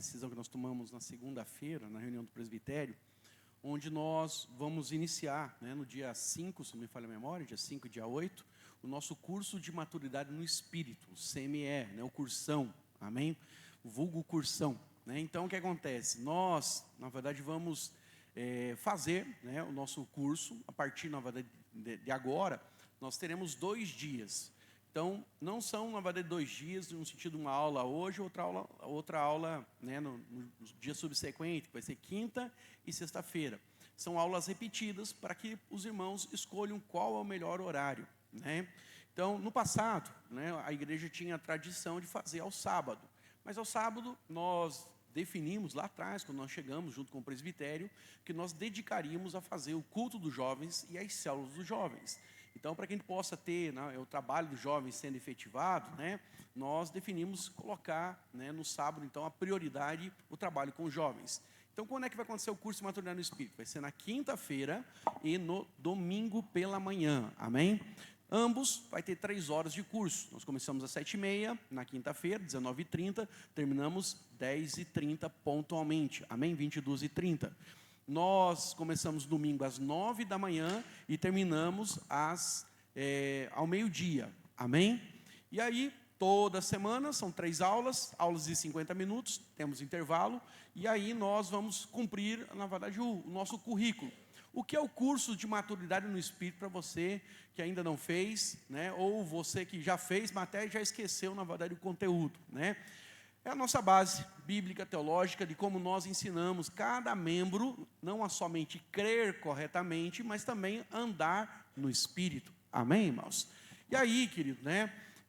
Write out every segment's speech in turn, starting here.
Decisão que nós tomamos na segunda-feira, na reunião do presbitério, onde nós vamos iniciar, no dia 5, se não me falha a memória, dia 5 e dia 8, o nosso curso de maturidade no Espírito, o CME, o cursão, amém? O vulgo cursão. Então, o que acontece? Nós, na verdade, vamos fazer o nosso curso, a partir, na verdade, de agora, nós teremos 2 dias. Então, não são, na verdade, 2 dias, no sentido de uma aula hoje, outra aula no dia subsequente, que vai ser quinta e sexta-feira. São aulas repetidas para que os irmãos escolham qual é o melhor horário. Então, no passado, a igreja tinha a tradição de fazer ao sábado. Mas ao sábado, nós definimos lá atrás, quando nós chegamos junto com o presbitério, que nós dedicaríamos a fazer o culto dos jovens e as células dos jovens. Então, para que a gente possa ter o trabalho dos jovens sendo efetivado, nós definimos colocar no sábado, então, a prioridade, o trabalho com os jovens. Então, quando é que vai acontecer o curso de maturidade no Espírito? Vai ser na quinta-feira e no domingo pela manhã, amém? Ambos vai ter 3 horas de curso. Nós começamos às 7h30, na quinta-feira, 19h30, terminamos 10h30 pontualmente, amém? 22h30. Nós começamos domingo às 9 da manhã e terminamos ao meio-dia, amém? E aí, toda semana, são 3 aulas de 50 minutos, temos intervalo, e aí nós vamos cumprir, na verdade, o nosso currículo. O que é o curso de maturidade no Espírito para você que ainda não fez, ou você que já fez, mas até já esqueceu, na verdade, o conteúdo, É a nossa base bíblica, teológica, de como nós ensinamos cada membro, não a somente crer corretamente, mas também andar no Espírito. Amém, irmãos? E aí, querido,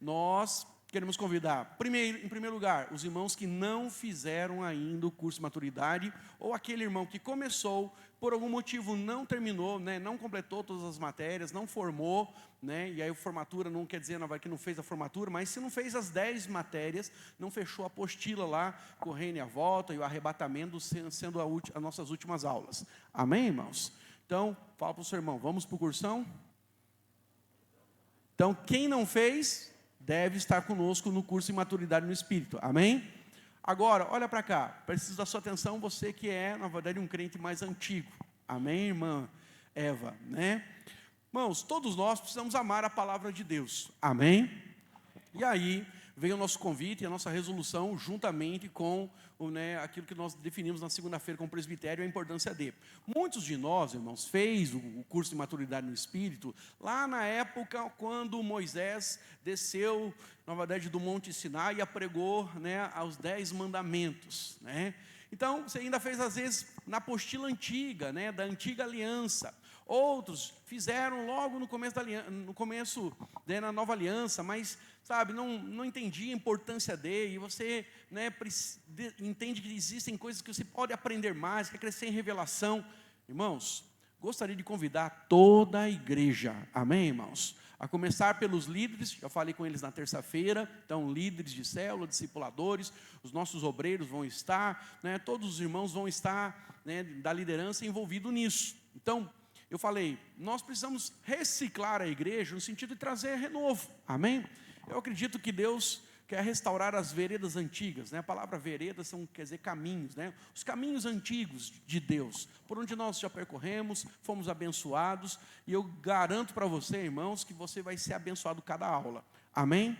nós queremos convidar, em primeiro lugar, os irmãos que não fizeram ainda o curso de maturidade, ou aquele irmão que começou, por algum motivo não terminou, não completou todas as matérias, não formou, e aí a formatura não quer dizer que não fez a formatura, mas se não fez as 10 matérias, não fechou a apostila lá, com o reino e a volta, e o arrebatamento sendo as nossas últimas aulas. Amém, irmãos? Então, fala para o seu irmão, vamos para o cursão? Então, quem não fez, deve estar conosco no curso de maturidade no Espírito. Amém? Agora, olha para cá, preciso da sua atenção, você que é, na verdade, um crente mais antigo. Amém, irmã Eva, Irmãos, todos nós precisamos amar a palavra de Deus. Amém? E aí, veio o nosso convite e a nossa resolução, juntamente com aquilo que nós definimos na segunda-feira com o presbitério, a importância de. Muitos de nós, irmãos, fez o curso de maturidade no Espírito, lá na época quando Moisés desceu, na verdade, do Monte Sinai e apregou aos 10 mandamentos. Então, você ainda fez, às vezes, na apostila antiga, da antiga aliança. Outros fizeram logo no começo, na nova aliança, mas, não entendia a importância dele, e você entende que existem coisas que você pode aprender mais, quer crescer em revelação. Irmãos, gostaria de convidar toda a igreja, amém, irmãos? A começar pelos líderes, já falei com eles na terça-feira, então líderes de célula, discipuladores, os nossos obreiros vão estar, todos os irmãos vão estar, da liderança envolvido nisso. Então, eu falei, nós precisamos reciclar a igreja no sentido de trazer renovo, amém? Eu acredito que Deus quer restaurar as veredas antigas, A palavra vereda quer dizer caminhos, Os caminhos antigos de Deus, por onde nós já percorremos, fomos abençoados, e eu garanto para você, irmãos, que você vai ser abençoado cada aula, amém?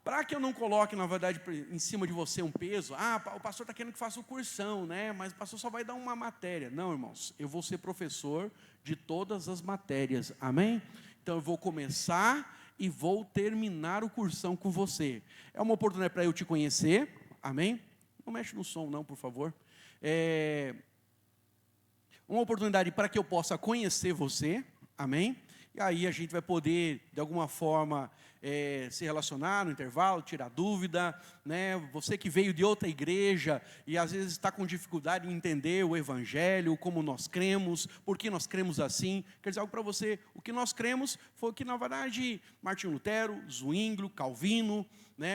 Para que eu não coloque, na verdade, em cima de você um peso, o pastor está querendo que faça o cursão, mas o pastor só vai dar uma matéria. Não, irmãos, eu vou ser professor de todas as matérias, amém? Então eu vou começar e vou terminar o cursão com você. É uma oportunidade para eu te conhecer, amém? Não mexe no som não, por favor. Uma oportunidade para que eu possa conhecer você, amém? E aí a gente vai poder, de alguma forma, se relacionar no intervalo, tirar dúvida, Você que veio de outra igreja e às vezes está com dificuldade em entender o Evangelho, como nós cremos, por que nós cremos assim. Quer dizer algo para você, o que nós cremos foi que, na verdade, Martinho Lutero, Zwinglio, Calvino,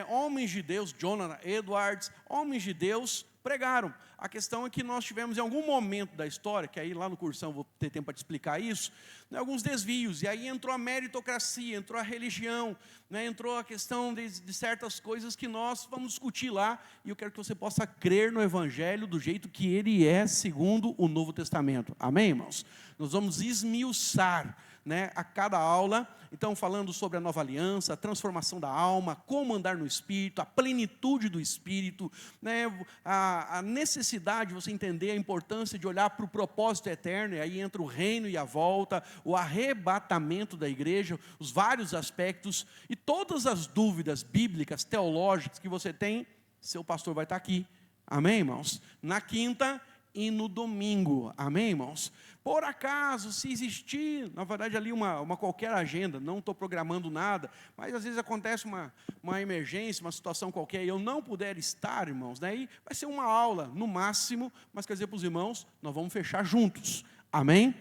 homens de Deus, Jonathan Edwards, homens de Deus, pregaram. A questão é que nós tivemos em algum momento da história, que aí lá no cursão vou ter tempo para te explicar isso, né, alguns desvios, e aí entrou a meritocracia, entrou a religião, né, entrou a questão de certas coisas que nós vamos discutir lá, e eu quero que você possa crer no Evangelho do jeito que ele é, segundo o Novo Testamento. Amém, irmãos? Nós vamos esmiuçar, né, a cada aula, então falando sobre a nova aliança, a transformação da alma, como andar no Espírito, a plenitude do Espírito, né, a necessidade de você entender a importância de olhar para o propósito eterno, e aí entra o reino e a volta, o arrebatamento da igreja, os vários aspectos, e todas as dúvidas bíblicas, teológicas que você tem, seu pastor vai estar aqui, amém, irmãos? Na quinta e no domingo, amém, irmãos? Por acaso, se existir, na verdade, ali uma qualquer agenda, não estou programando nada, mas às vezes acontece uma emergência, uma situação qualquer, e eu não puder estar, irmãos, daí vai ser uma aula, no máximo, mas quer dizer para os irmãos, nós vamos fechar juntos, amém?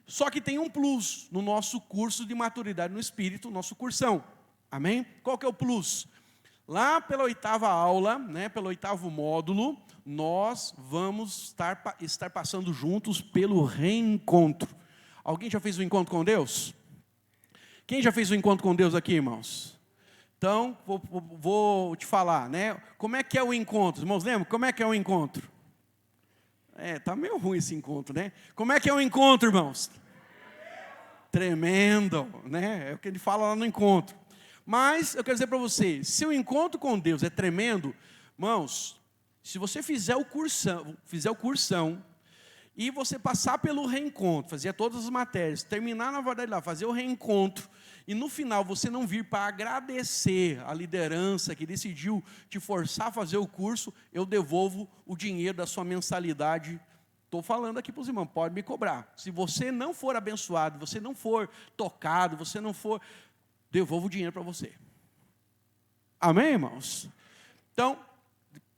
Só que tem um plus no nosso curso de maturidade no Espírito, nosso cursão, amém? Qual que é o plus? Lá pela 8ª aula, né, pelo 8º módulo, nós vamos estar passando juntos pelo reencontro. Alguém já fez um encontro com Deus? Quem já fez um encontro com Deus aqui, irmãos? Então, vou te falar, né? Como é que é o encontro? Irmãos, lembram? Como é que é o encontro? Tá meio ruim esse encontro, né? Como é que é o encontro, irmãos? Tremendo, né? É o que ele fala lá no encontro. Mas, eu quero dizer para você, se o encontro com Deus é tremendo, irmãos, se você fizer o cursão, e você passar pelo reencontro, fazer todas as matérias, terminar na verdade lá, fazer o reencontro, e no final você não vir para agradecer a liderança que decidiu te forçar a fazer o curso, eu devolvo o dinheiro da sua mensalidade. Estou falando aqui para os irmãos, pode me cobrar. Se você não for abençoado, você não for tocado, você não for... devolvo o dinheiro para você. Amém, irmãos? Então,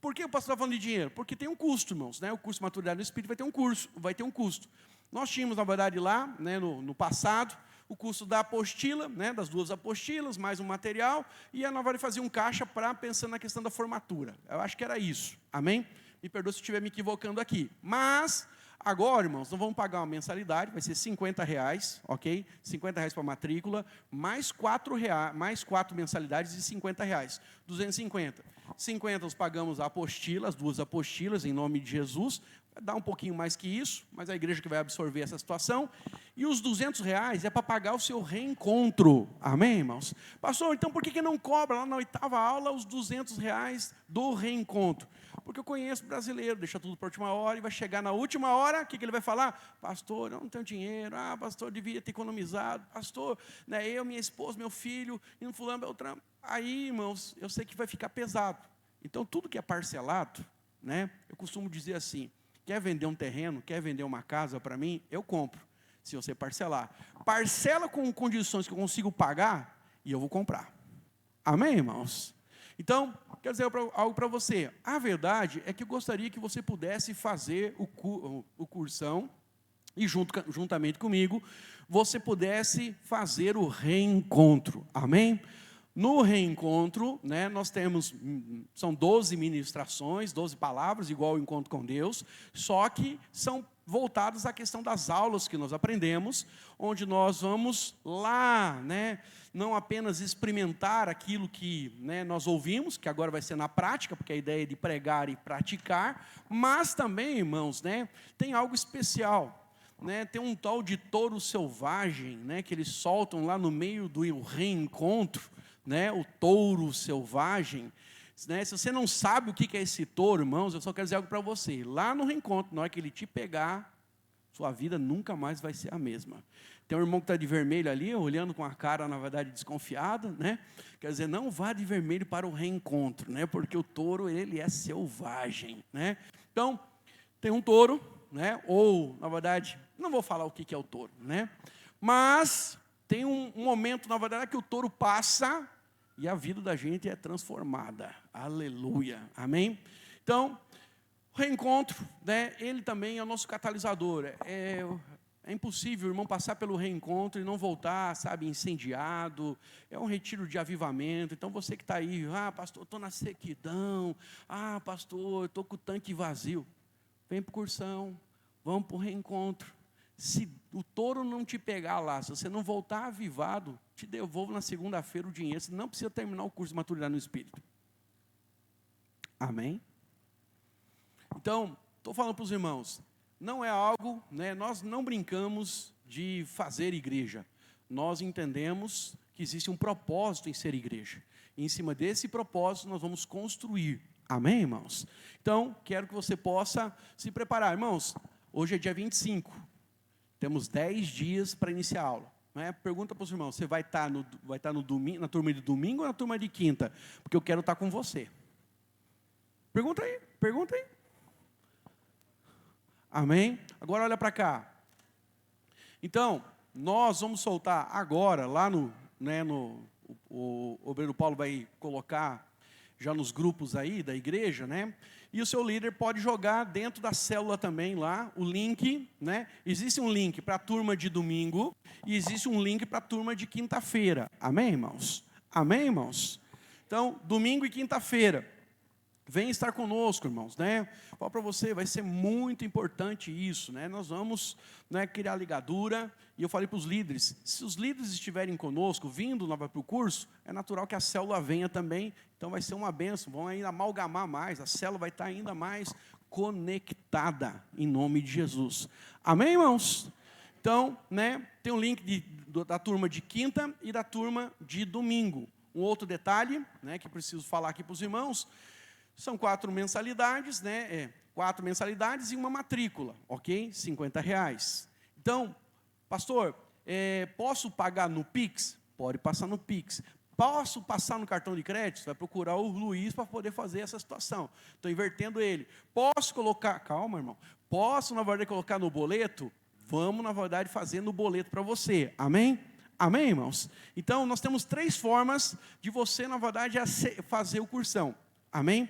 por que o pastor está falando de dinheiro? Porque tem um custo, irmãos, né? O curso de maturidade no Espírito vai ter um custo. Nós tínhamos, na verdade, lá, né, no passado, o custo da apostila, né, das 2 apostilas, mais um material, e na verdade fazia um caixa para pensando na questão da formatura. Eu acho que era isso. Amém? Me perdoe se eu estiver me equivocando aqui. Mas... agora, irmãos, nós vamos pagar uma mensalidade, vai ser R$50, ok? R$50 para a matrícula, mais 4 mensalidades de R$50, 250. 50 nós pagamos a apostila, as 2 apostilas, em nome de Jesus, vai dar um pouquinho mais que isso, mas a igreja que vai absorver essa situação. E os R$200 é para pagar o seu reencontro, amém, irmãos? Pastor, então por que não cobra lá na 8ª aula os R$200 do reencontro? Porque eu conheço brasileiro, deixa tudo para a última hora, e vai chegar na última hora, o que ele vai falar? Pastor, eu não tenho dinheiro, pastor, eu devia ter economizado, pastor, né, eu, minha esposa, meu filho, e no fulano, Beltrano. Aí, irmãos, eu sei que vai ficar pesado. Então, tudo que é parcelado, né, eu costumo dizer assim, quer vender um terreno, quer vender uma casa para mim, eu compro, se você parcelar. Parcela com condições que eu consigo pagar, e eu vou comprar. Amém, irmãos? Então, quero dizer algo para você. A verdade é que eu gostaria que você pudesse fazer o cursão e juntamente comigo, você pudesse fazer o reencontro. Amém? No reencontro, né, nós temos, são 12 ministrações, 12 palavras, igual o encontro com Deus, só que são voltados à questão das aulas que nós aprendemos, onde nós vamos lá, né, não apenas experimentar aquilo que, né, nós ouvimos, que agora vai ser na prática, porque a ideia é de pregar e praticar, mas também, irmãos, né, tem algo especial, né, tem um tal de touro selvagem, né, que eles soltam lá no meio do reencontro, né, o touro selvagem. Né, se você não sabe o que é esse touro, irmãos, eu só quero dizer algo para você. Lá no reencontro, na hora que ele te pegar, sua vida nunca mais vai ser a mesma. Tem um irmão que está de vermelho ali, olhando com a cara, na verdade, desconfiada, né? Quer dizer, não vá de vermelho para o reencontro, né? Porque o touro, ele é selvagem, né? Então, tem um touro, né? Ou, na verdade, não vou falar o que é o touro, né? Mas tem um momento, na verdade, que o touro passa e a vida da gente é transformada. Aleluia. Amém? Então, o reencontro, né, ele também é o nosso catalisador. É É impossível o irmão passar pelo reencontro e não voltar, sabe, incendiado. É um retiro de avivamento. Então, você que está aí, pastor, estou na sequidão. Pastor, estou com o tanque vazio. Vem para o cursão, vamos para o reencontro. Se o touro não te pegar lá, se você não voltar avivado, te devolvo na segunda-feira o dinheiro. Você não precisa terminar o curso de maturidade no Espírito. Amém? Então, estou falando para os irmãos, não é algo, nós não brincamos de fazer igreja. Nós entendemos que existe um propósito em ser igreja. E em cima desse propósito, nós vamos construir. Amém, irmãos? Então, quero que você possa se preparar. Irmãos, hoje é dia 25. Temos 10 dias para iniciar a aula. Pergunta para os irmãos, você vai estar no domingo, na turma de domingo ou na turma de quinta? Porque eu quero estar com você. Pergunta aí. Amém? Agora olha para cá. Então, nós vamos soltar agora, lá o obreiro Paulo vai colocar já nos grupos aí da igreja, e o seu líder pode jogar dentro da célula também lá, o link, existe um link para a turma de domingo, e existe um link para a turma de quinta-feira, amém, irmãos? Amém, irmãos? Então, domingo e quinta-feira, vem estar conosco, irmãos, Falo para você, vai ser muito importante isso, Nós vamos, criar ligadura, e eu falei para os líderes, se os líderes estiverem conosco, vindo para o curso, é natural que a célula venha também, então vai ser uma bênção, vão ainda amalgamar mais, a célula vai estar ainda mais conectada, em nome de Jesus. Amém, irmãos? Então, tem um link da turma de quinta e da turma de domingo. Um outro detalhe, que preciso falar aqui para os irmãos, são 4 mensalidades, 4 mensalidades e uma matrícula, ok? R$50. Então, pastor, posso pagar no Pix? Pode passar no Pix. Posso passar no cartão de crédito? Vai procurar o Luiz para poder fazer essa situação. Estou invertendo ele. Posso colocar, calma, irmão. Posso, na verdade, colocar no boleto? Vamos, na verdade, fazer no boleto para você. Amém? Amém, irmãos? Então, nós temos 3 formas de você, na verdade, fazer o cursão. Amém?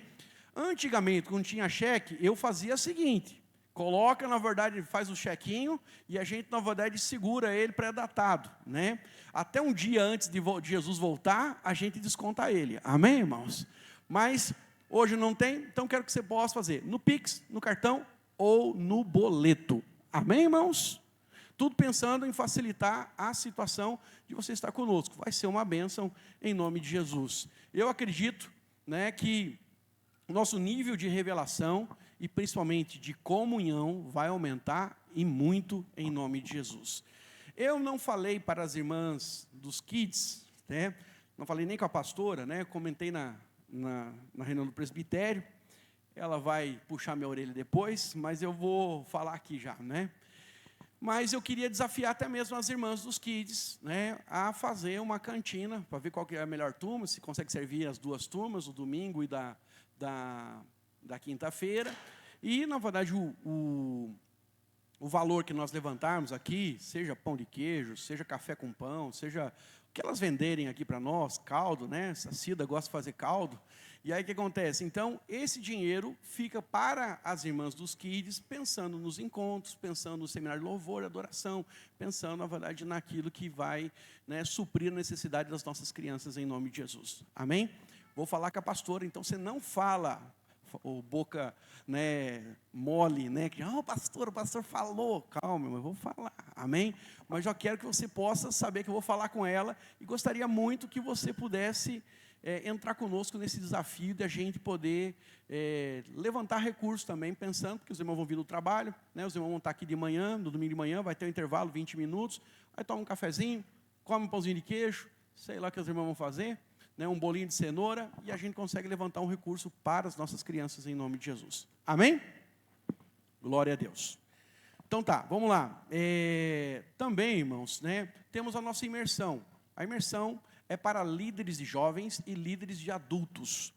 Antigamente, quando tinha cheque, eu fazia o seguinte, coloca, na verdade, faz o chequinho, e a gente, na verdade, segura ele pré-datado, Até um dia antes de Jesus voltar, a gente desconta ele, amém, irmãos? Mas, hoje não tem, então quero que você possa fazer no Pix, no cartão, ou no boleto, amém, irmãos? Tudo pensando em facilitar a situação de você estar conosco, vai ser uma bênção em nome de Jesus. Eu acredito, que o nosso nível de revelação e principalmente de comunhão vai aumentar e muito em nome de Jesus. Eu não falei para as irmãs dos kids, não falei nem com a pastora, comentei na reunião do presbitério, ela vai puxar minha orelha depois, mas eu vou falar aqui já, Mas eu queria desafiar até mesmo as irmãs dos kids, a fazer uma cantina, para ver qual que é a melhor turma, se consegue servir as 2 turmas, o domingo e da quinta-feira, e na verdade o valor que nós levantarmos aqui, seja pão de queijo, seja café com pão, seja o que elas venderem aqui para nós, caldo, essa Cida gosta de fazer caldo, e aí o que acontece? Então, esse dinheiro fica para as irmãs dos kids, pensando nos encontros, pensando no seminário de louvor, adoração, pensando, na verdade, naquilo que vai suprir a necessidade das nossas crianças em nome de Jesus, amém? Vou falar com a pastora, então você não fala, boca mole, que o pastor falou, calma, eu vou falar, amém? Mas já quero que você possa saber que eu vou falar com ela, e gostaria muito que você pudesse entrar conosco nesse desafio de a gente poder levantar recursos também, pensando que os irmãos vão vir do trabalho, os irmãos vão estar aqui de manhã, no domingo de manhã, vai ter um intervalo, 20 minutos, aí toma um cafezinho, come um pãozinho de queijo, sei lá o que os irmãos vão fazer, um bolinho de cenoura, e a gente consegue levantar um recurso para as nossas crianças em nome de Jesus. Amém? Glória a Deus. Então tá, vamos lá. Também, irmãos, temos a nossa imersão. A imersão é para líderes de jovens e líderes de adultos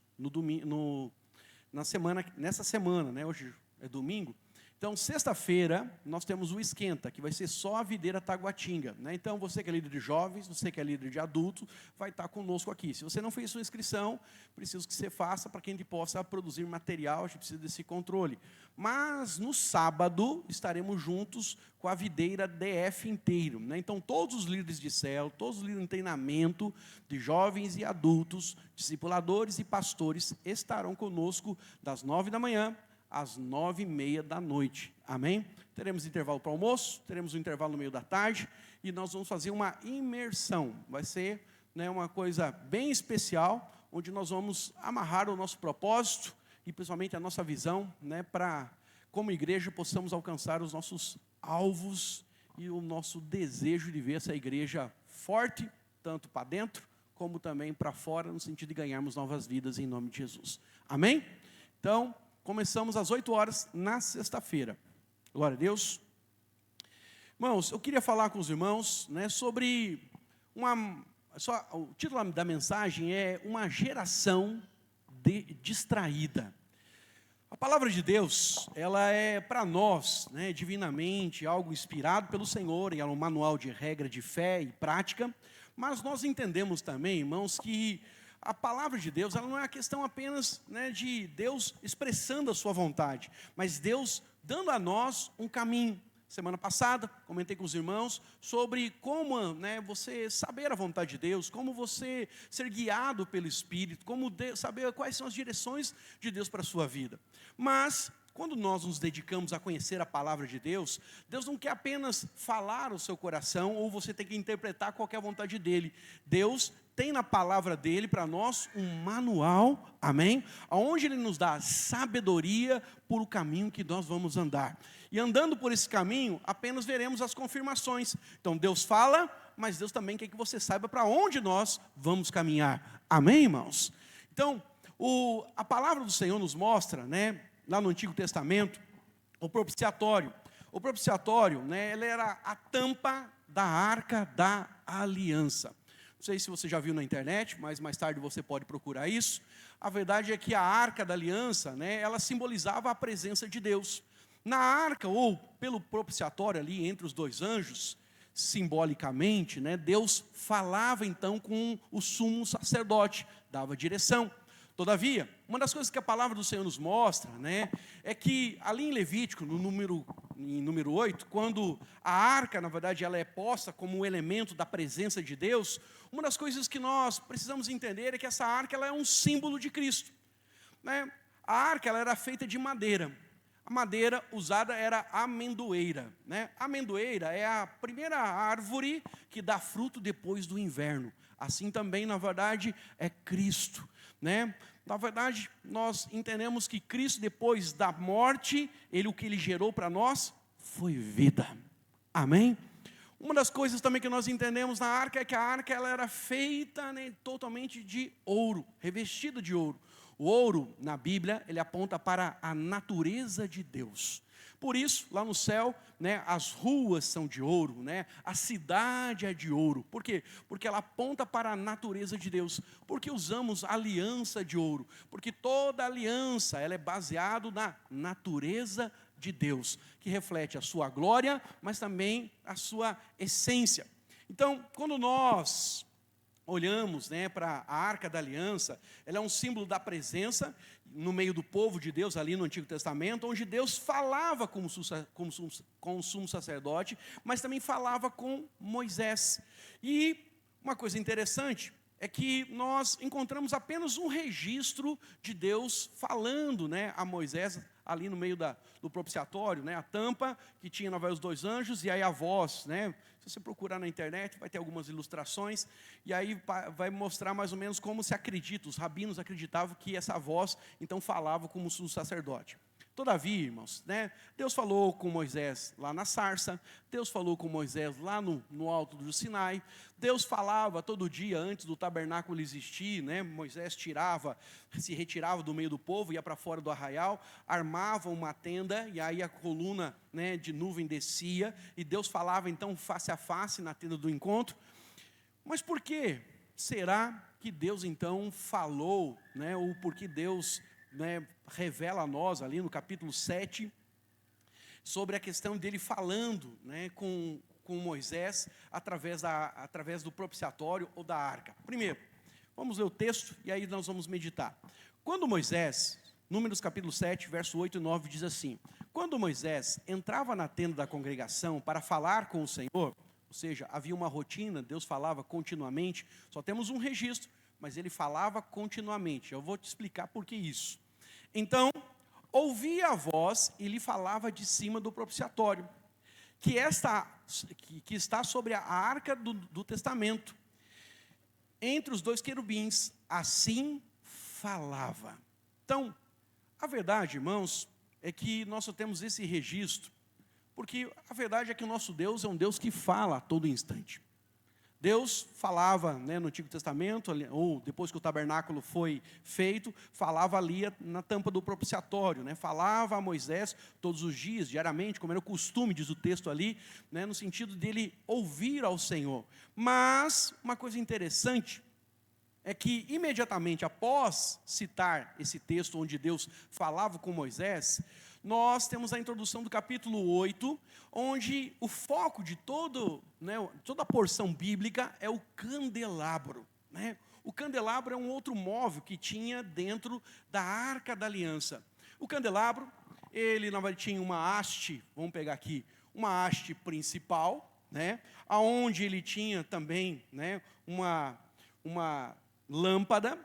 nessa semana, hoje é domingo. Então, sexta-feira, nós temos o Esquenta, que vai ser só a videira Taguatinga, né? Então, você que é líder de jovens, você que é líder de adultos, vai estar conosco aqui. Se você não fez sua inscrição, preciso que você faça para que a gente possa produzir material, a gente precisa desse controle. Mas, no sábado, estaremos juntos com a videira DF inteiro, né? Então, todos os líderes de célula, todos os líderes de treinamento, de jovens e adultos, discipuladores e pastores, estarão conosco das 9 da manhã, às 9h30 da noite, amém? Teremos intervalo para almoço, teremos um intervalo no meio da tarde, e nós vamos fazer uma imersão, vai ser, né, uma coisa bem especial, onde nós vamos amarrar o nosso propósito, e principalmente a nossa visão, né, para, como igreja, possamos alcançar os nossos alvos, e o nosso desejo de ver essa igreja forte, tanto para dentro, como também para fora, no sentido de ganharmos novas vidas em nome de Jesus, amém? Então, começamos às 8 horas na sexta-feira. Glória a Deus. Irmãos, eu queria falar com os irmãos, né, sobre o título da mensagem é uma geração distraída. A palavra de Deus, ela é para nós, né, divinamente, algo inspirado pelo Senhor, e é um manual de regra de fé e prática, mas nós entendemos também, irmãos, que a palavra de Deus, ela não é a questão apenas, né, de Deus expressando a sua vontade, mas Deus dando a nós um caminho. Semana passada, comentei com os irmãos sobre como, né, você saber a vontade de Deus, como você ser guiado pelo Espírito, como saber quais são as direções de Deus para a sua vida. Mas, quando nós nos dedicamos a conhecer a palavra de Deus, Deus não quer apenas falar o seu coração, ou você tem que interpretar qualquer vontade dEle. Deus tem na palavra dEle para nós um manual, amém? Onde Ele nos dá sabedoria por o caminho que nós vamos andar. E andando por esse caminho, apenas veremos as confirmações. Então Deus fala, mas Deus também quer que você saiba para onde nós vamos caminhar. Amém, irmãos? Então, a palavra do Senhor nos mostra, né, lá no Antigo Testamento, o propiciatório. O propiciatório, né, ele era a tampa da Arca da Aliança. Não sei se você já viu na internet, mas mais tarde você pode procurar isso. A verdade é que a Arca da Aliança, né, ela simbolizava a presença de Deus. Na arca, ou pelo propiciatório ali, entre os dois anjos, simbolicamente, né, Deus falava então com o sumo sacerdote, dava direção. Todavia, uma das coisas que a palavra do Senhor nos mostra, né, é que ali em Levítico, em número 8, quando a arca, na verdade, ela é posta como um elemento da presença de Deus, uma das coisas que nós precisamos entender é que essa arca, ela é um símbolo de Cristo, né? A arca, ela era feita de madeira. A madeira usada era amendoeira, né? A amendoeira é a primeira árvore que dá fruto depois do inverno. Assim também, na verdade, é Cristo, né? Na verdade, nós entendemos que Cristo, depois da morte, o que Ele gerou para nós foi vida. Amém? Uma das coisas também que nós entendemos na arca é que a arca, ela era feita, né, totalmente de ouro, revestida de ouro. O ouro, na Bíblia, ele aponta para a natureza de Deus. Por isso, lá no céu, né, as ruas são de ouro, né, a cidade é de ouro. Por quê? Porque ela aponta para a natureza de Deus. Porque usamos aliança de ouro? Porque toda aliança, ela é baseada na natureza de Deus, que reflete a sua glória, mas também a sua essência. Então, quando nós olhamos, né, para a Arca da Aliança, ela é um símbolo da presença no meio do povo de Deus ali no Antigo Testamento, onde Deus falava com o sumo sacerdote, mas também falava com Moisés. E uma coisa interessante é que nós encontramos apenas um registro de Deus falando, né, a Moisés ali no meio do propiciatório, né, a tampa que tinha na voz os dois anjos, e aí a voz, né, se você procurar na internet vai ter algumas ilustrações, e aí vai mostrar mais ou menos como se acredita, os rabinos acreditavam que essa voz então falava como sumo sacerdote. Todavia, irmãos, né, Deus falou com Moisés lá na sarça, Deus falou com Moisés lá no alto do Sinai, Deus falava todo dia antes do tabernáculo existir, né, Moisés se retirava do meio do povo, ia para fora do arraial, armava uma tenda, e aí a coluna, né, de nuvem descia, e Deus falava então face a face na tenda do encontro. Mas por que será que Deus então falou, né, ou por que Deus, né, revela a nós ali no capítulo 7, sobre a questão dele falando, né, com Moisés através do propiciatório ou da arca. Primeiro, vamos ler o texto e aí nós vamos meditar. Quando Moisés, Números capítulo 7, verso 8 e 9, diz assim: quando Moisés entrava na tenda da congregação para falar com o Senhor, ou seja, havia uma rotina, Deus falava continuamente, só temos um registro, mas ele falava continuamente. Eu vou te explicar por que isso. Então, ouvia a voz e lhe falava de cima do propiciatório, que está sobre a arca do testamento, entre os dois querubins, assim falava. Então, a verdade, irmãos, é que nós só temos esse registro, porque a verdade é que o nosso Deus é um Deus que fala a todo instante. Deus falava, né, no Antigo Testamento, ou depois que o tabernáculo foi feito, falava ali na tampa do propiciatório, né, falava a Moisés todos os dias, diariamente, como era o costume, diz o texto ali, né, no sentido dele ouvir ao Senhor. Mas, uma coisa interessante, é que imediatamente após citar esse texto onde Deus falava com Moisés, nós temos a introdução do capítulo 8, onde o foco de toda a porção bíblica é o candelabro, né? O candelabro é um outro móvel que tinha dentro da Arca da Aliança. O candelabro, ele na verdade tinha uma haste, vamos pegar aqui, uma haste principal, né? Aonde ele tinha também, né, uma lâmpada,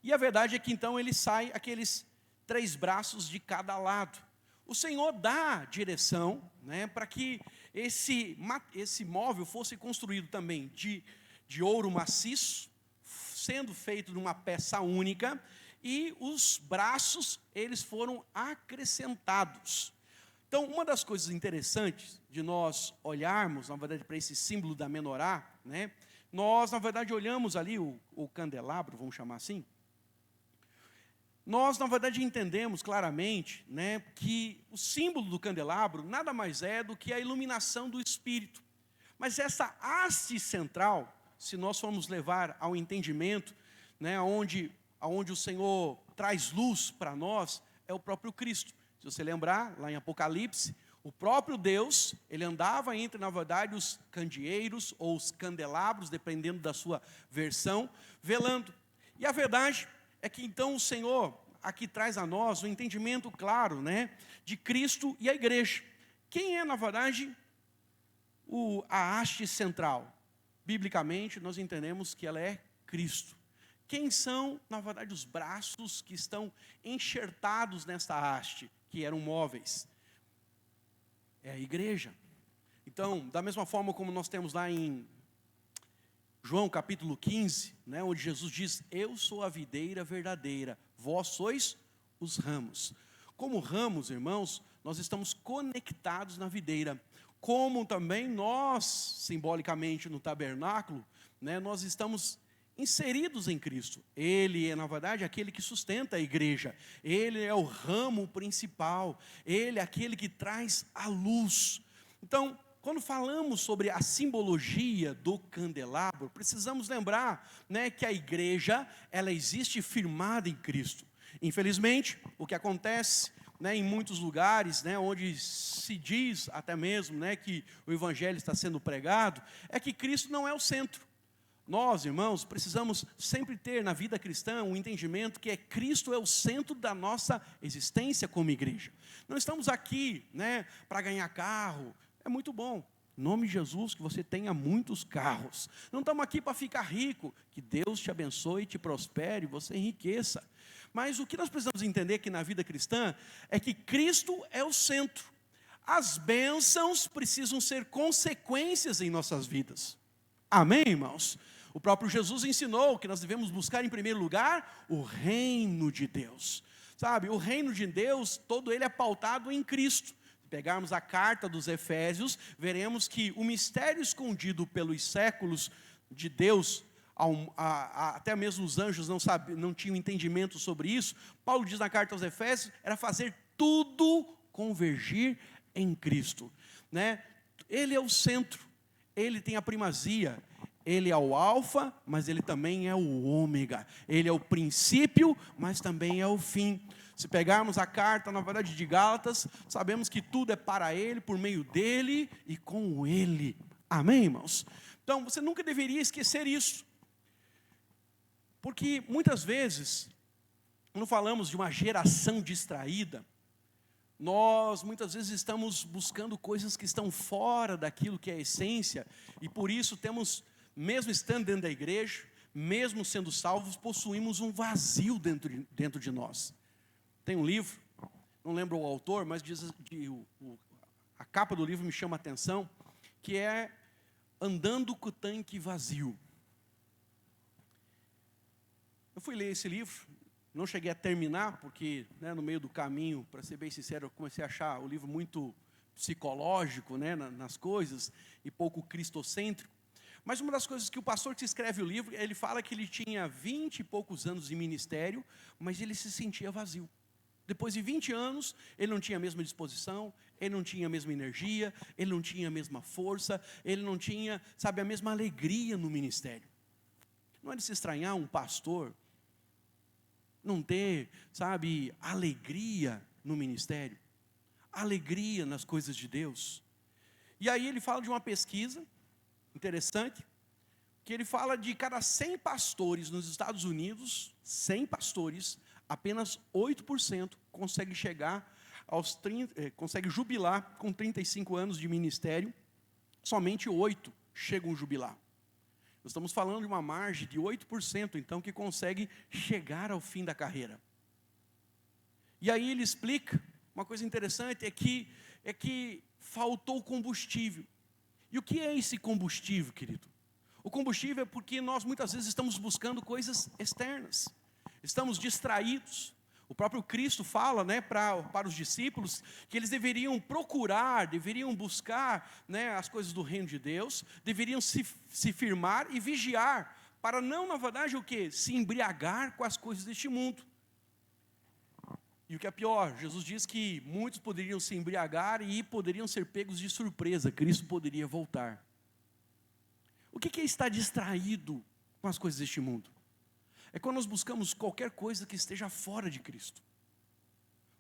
e a verdade é que então ele sai aqueles 3 braços de cada lado. O Senhor dá direção, né, para que esse móvel fosse construído também de ouro maciço, sendo feito de uma peça única, e os braços, eles foram acrescentados. Então, uma das coisas interessantes de nós olharmos, na verdade, para esse símbolo da menorá, né, nós, na verdade, olhamos ali o candelabro, vamos chamar assim. Nós, na verdade, entendemos claramente, né, que o símbolo do candelabro nada mais é do que a iluminação do Espírito. Mas essa haste central, se nós formos levar ao entendimento, né, onde o Senhor traz luz para nós, é o próprio Cristo. Se você lembrar, lá em Apocalipse, o próprio Deus, ele andava entre, na verdade, os candeeiros ou os candelabros, dependendo da sua versão, velando. E a verdade é que então o Senhor aqui traz a nós o entendimento claro, né, de Cristo e a igreja. Quem é, na verdade, a haste central? Biblicamente, nós entendemos que ela é Cristo. Quem são, na verdade, os braços que estão enxertados nesta haste, que eram móveis? É a igreja. Então, da mesma forma como nós temos lá em João capítulo 15, né, onde Jesus diz: eu sou a videira verdadeira, vós sois os ramos. Como ramos, irmãos, nós estamos conectados na videira. Como também nós, simbolicamente no tabernáculo, né, nós estamos inseridos em Cristo. Ele é, na verdade, aquele que sustenta a igreja. Ele é o ramo principal. Ele é aquele que traz a luz. Então, quando falamos sobre a simbologia do candelabro, precisamos lembrar, né, que a igreja, ela existe firmada em Cristo. Infelizmente, o que acontece, né, em muitos lugares, né, onde se diz até mesmo, né, que o evangelho está sendo pregado, é que Cristo não é o centro. Nós, irmãos, precisamos sempre ter na vida cristã um entendimento que Cristo é o centro da nossa existência como igreja. Não estamos aqui, né, para ganhar carro. É muito bom, em nome de Jesus, que você tenha muitos carros. Não estamos aqui para ficar rico, que Deus te abençoe, te prospere, você enriqueça. Mas o que nós precisamos entender aqui na vida cristã é que Cristo é o centro. As bênçãos precisam ser consequências em nossas vidas. Amém, irmãos? O próprio Jesus ensinou que nós devemos buscar em primeiro lugar o reino de Deus. Sabe, o reino de Deus, todo ele é pautado em Cristo. Se pegarmos a carta dos Efésios, veremos que o mistério escondido pelos séculos de Deus, até mesmo os anjos não tinham entendimento sobre isso. Paulo diz na carta aos Efésios, era fazer tudo convergir em Cristo, né? Ele é o centro, ele tem a primazia, Ele é o alfa, mas Ele também é o ômega. Ele é o princípio, mas também é o fim. Se pegarmos a carta, na verdade, de Gálatas, sabemos que tudo é para Ele, por meio dEle e com Ele. Amém, irmãos? Então, você nunca deveria esquecer isso. Porque, muitas vezes, quando falamos de uma geração distraída, nós, muitas vezes, estamos buscando coisas que estão fora daquilo que é a essência, e por isso temos, mesmo estando dentro da igreja, mesmo sendo salvos, possuímos um vazio dentro de nós. Tem um livro, não lembro o autor, mas a capa do livro me chama a atenção, que é Andando com o Tanque Vazio. Eu fui ler esse livro, não cheguei a terminar, porque no meio do caminho, para ser bem sincero, eu comecei a achar o livro muito psicológico, nas coisas, e pouco cristocêntrico. Mas uma das coisas que o pastor que escreve o livro, ele fala que ele tinha 20 e poucos anos de ministério, mas ele se sentia vazio. Depois de 20 anos, ele não tinha a mesma disposição, ele não tinha a mesma energia, ele não tinha a mesma força, ele não tinha, a mesma alegria no ministério. Não é de se estranhar um pastor não ter, alegria no ministério, alegria nas coisas de Deus. E aí ele fala de uma pesquisa interessante, que ele fala de cada 100 pastores nos Estados Unidos, 100 pastores, apenas 8% consegue chegar aos 30, consegue jubilar com 35 anos de ministério, somente 8 chegam a jubilar. Nós estamos falando de uma margem de 8%, então, que consegue chegar ao fim da carreira. E aí ele explica, uma coisa interessante é que faltou combustível. E o que é esse combustível, querido? O combustível é porque nós muitas vezes estamos buscando coisas externas. Estamos distraídos. O próprio Cristo fala para os discípulos que eles deveriam procurar, deveriam buscar as coisas do reino de Deus, deveriam se firmar e vigiar, para não, na verdade, o quê? Se embriagar com as coisas deste mundo. E o que é pior, Jesus diz que muitos poderiam se embriagar e poderiam ser pegos de surpresa, Cristo poderia voltar. O que é estar distraído com as coisas deste mundo? É quando nós buscamos qualquer coisa que esteja fora de Cristo.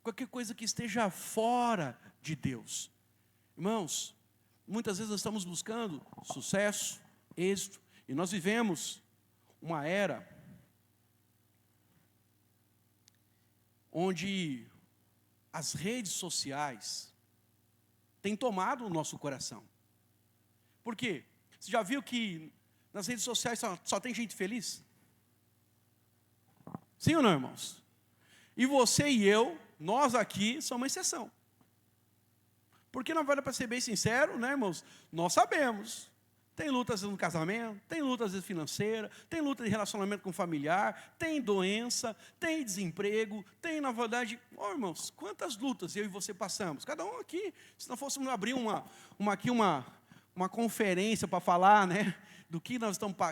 Qualquer coisa que esteja fora de Deus. Irmãos, muitas vezes nós estamos buscando sucesso, êxito, e nós vivemos uma era onde as redes sociais têm tomado o nosso coração. Por quê? Você já viu que nas redes sociais só tem gente feliz? Sim ou não, irmãos? E você e eu, nós aqui, somos uma exceção. Porque, na verdade, para ser bem sincero, irmãos, nós sabemos. Tem lutas no casamento, tem lutas às vezes financeira, tem luta de relacionamento com familiar, tem doença, tem desemprego, tem, na verdade, irmãos, quantas lutas eu e você passamos? Cada um aqui, se não fôssemos abrir uma conferência para falar, do que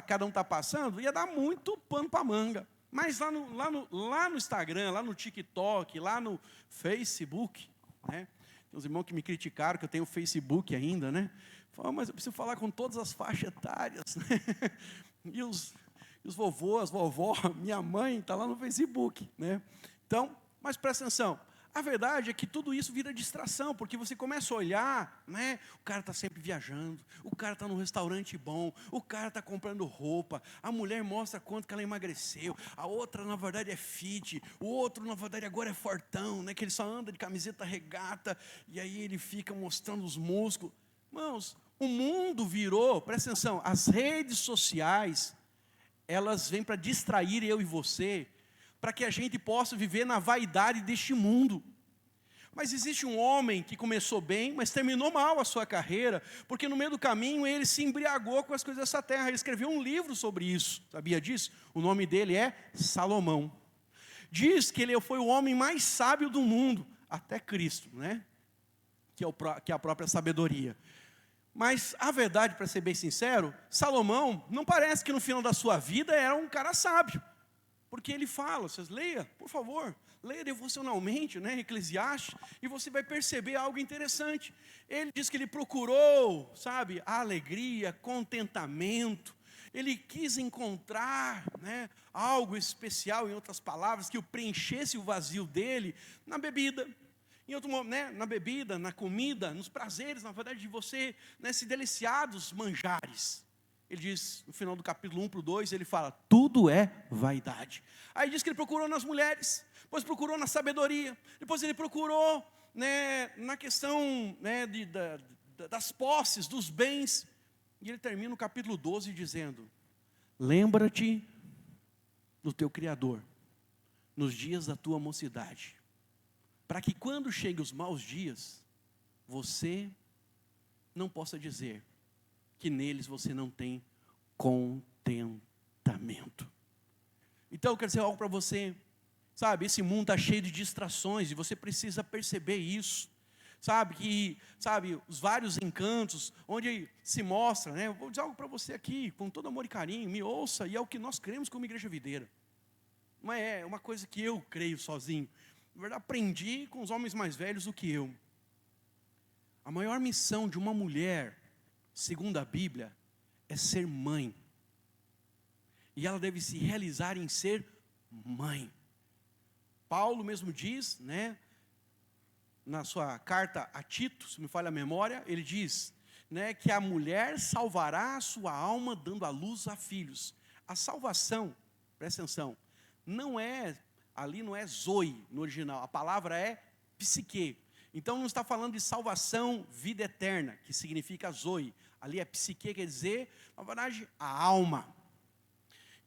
cada um está passando, ia dar muito pano para manga. Mas lá no Instagram, lá no TikTok, lá no Facebook, tem uns irmãos que me criticaram que eu tenho Facebook ainda, Falaram, mas eu preciso falar com todas as faixas etárias, E os vovôs, as vovó, minha mãe está lá no Facebook, Então, mas presta atenção. A verdade é que tudo isso vira distração, porque você começa a olhar, o cara está sempre viajando, o cara está num restaurante bom, o cara está comprando roupa, a mulher mostra quanto que ela emagreceu, a outra, na verdade, é fit, o outro, na verdade, agora é fortão, que ele só anda de camiseta regata, e aí ele fica mostrando os músculos. Irmãos, o mundo virou, presta atenção, as redes sociais, elas vêm para distrair eu e você, para que a gente possa viver na vaidade deste mundo. Mas existe um homem que começou bem, mas terminou mal a sua carreira, porque no meio do caminho ele se embriagou com as coisas dessa terra. Ele escreveu um livro sobre isso, sabia disso? O nome dele é Salomão. Diz que ele foi o homem mais sábio do mundo, até Cristo, que é a própria sabedoria. Mas a verdade, para ser bem sincero, Salomão não parece que no final da sua vida era um cara sábio. Porque ele fala, vocês leia, por favor, leia devocionalmente, Eclesiastes, e você vai perceber algo interessante. Ele diz que ele procurou, a alegria, contentamento, ele quis encontrar, né, algo especial, em outras palavras, que o preenchesse o vazio dele na bebida. Em outro momento, né, na bebida, na comida, nos prazeres, na verdade, de você, né, se deliciar dos manjares. Ele diz, no final do capítulo 1 para o 2, ele fala, tudo é vaidade. Aí diz que ele procurou nas mulheres, depois procurou na sabedoria, depois ele procurou, né, na questão, né, das posses, dos bens. E ele termina o capítulo 12 dizendo, lembra-te do teu Criador, nos dias da tua mocidade, para que quando cheguem os maus dias, você não possa dizer que neles você não tem contentamento. Então eu quero dizer algo para você, sabe, esse mundo está cheio de distrações, e você precisa perceber isso, sabe, os vários encantos, onde se mostra, né, eu vou dizer algo para você aqui, com todo amor e carinho, me ouça, e é o que nós cremos como igreja videira, não é uma coisa que eu creio sozinho, na verdade aprendi com os homens mais velhos do que eu. A maior missão de uma mulher, segundo a Bíblia, é ser mãe. E ela deve se realizar em ser mãe. Paulo mesmo diz, né, na sua carta a Tito, se me falha a memória, ele diz, né, que a mulher salvará a sua alma dando à luz a filhos. A salvação, presta atenção, ali não é zoe no original, a palavra é psique. Então não está falando de salvação, vida eterna, que significa zoe. Ali é psique, quer dizer, na verdade, a alma.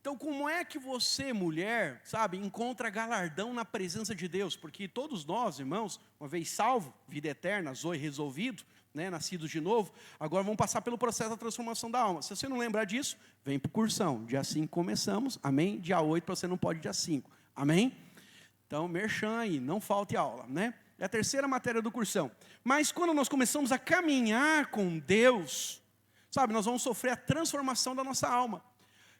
Então como é que você, mulher, sabe, encontra galardão na presença de Deus? Porque todos nós, irmãos, uma vez salvo, vida eterna, zoe resolvido, né, nascidos de novo, agora vamos passar pelo processo da transformação da alma. Se você não lembrar disso, vem para o cursão. Dia 5 começamos, amém? Dia 8 você não pode dia 5, amém? Então, merchan aí, não falte aula, né? É a terceira matéria do cursão. Mas quando nós começamos a caminhar com Deus, sabe, nós vamos sofrer a transformação da nossa alma,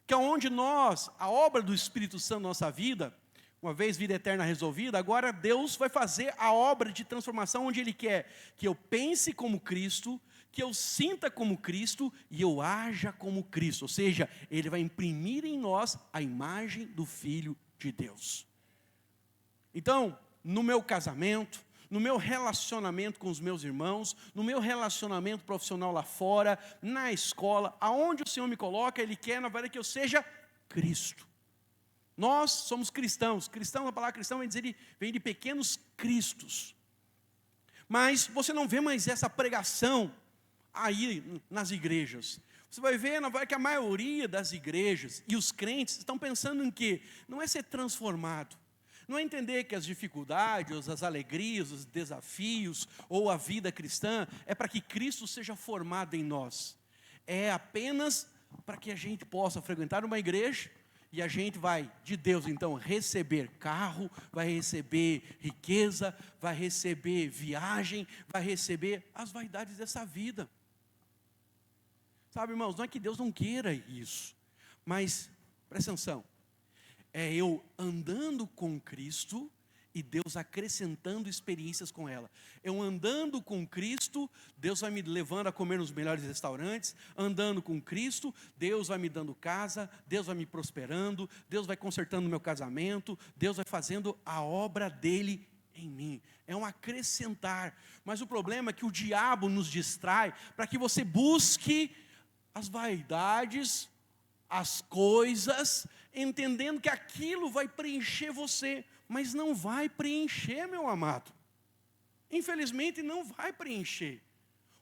que é onde nós, a obra do Espírito Santo na nossa vida, uma vez vida eterna resolvida, agora Deus vai fazer a obra de transformação onde Ele quer que eu pense como Cristo, que eu sinta como Cristo e eu haja como Cristo. Ou seja, Ele vai imprimir em nós a imagem do Filho de Deus. Então, no meu casamento, no meu relacionamento com os meus irmãos, no meu relacionamento profissional lá fora, na escola, aonde o Senhor me coloca, Ele quer, na verdade, que eu seja Cristo. Nós somos cristãos. Cristão, a palavra cristão vem de pequenos cristos. Mas você não vê mais essa pregação aí nas igrejas. Você vai ver, na verdade, que a maioria das igrejas e os crentes estão pensando em quê? Não é ser transformado. Não é entender que as dificuldades, as alegrias, os desafios, ou a vida cristã, é para que Cristo seja formado em nós. É apenas para que a gente possa frequentar uma igreja, e a gente vai, de Deus então, receber carro, vai receber riqueza, vai receber viagem, vai receber as vaidades dessa vida. Sabe, irmãos, não é que Deus não queira isso, mas, presta atenção, é eu andando com Cristo e Deus acrescentando experiências com ela. Eu andando com Cristo, Deus vai me levando a comer nos melhores restaurantes. Andando com Cristo, Deus vai me dando casa, Deus vai me prosperando, Deus vai consertando o meu casamento, Deus vai fazendo a obra dele em mim. É um acrescentar. Mas o problema é que o diabo nos distrai para que você busque as vaidades, as coisas, entendendo que aquilo vai preencher você, mas não vai preencher, meu amado. Infelizmente não vai preencher.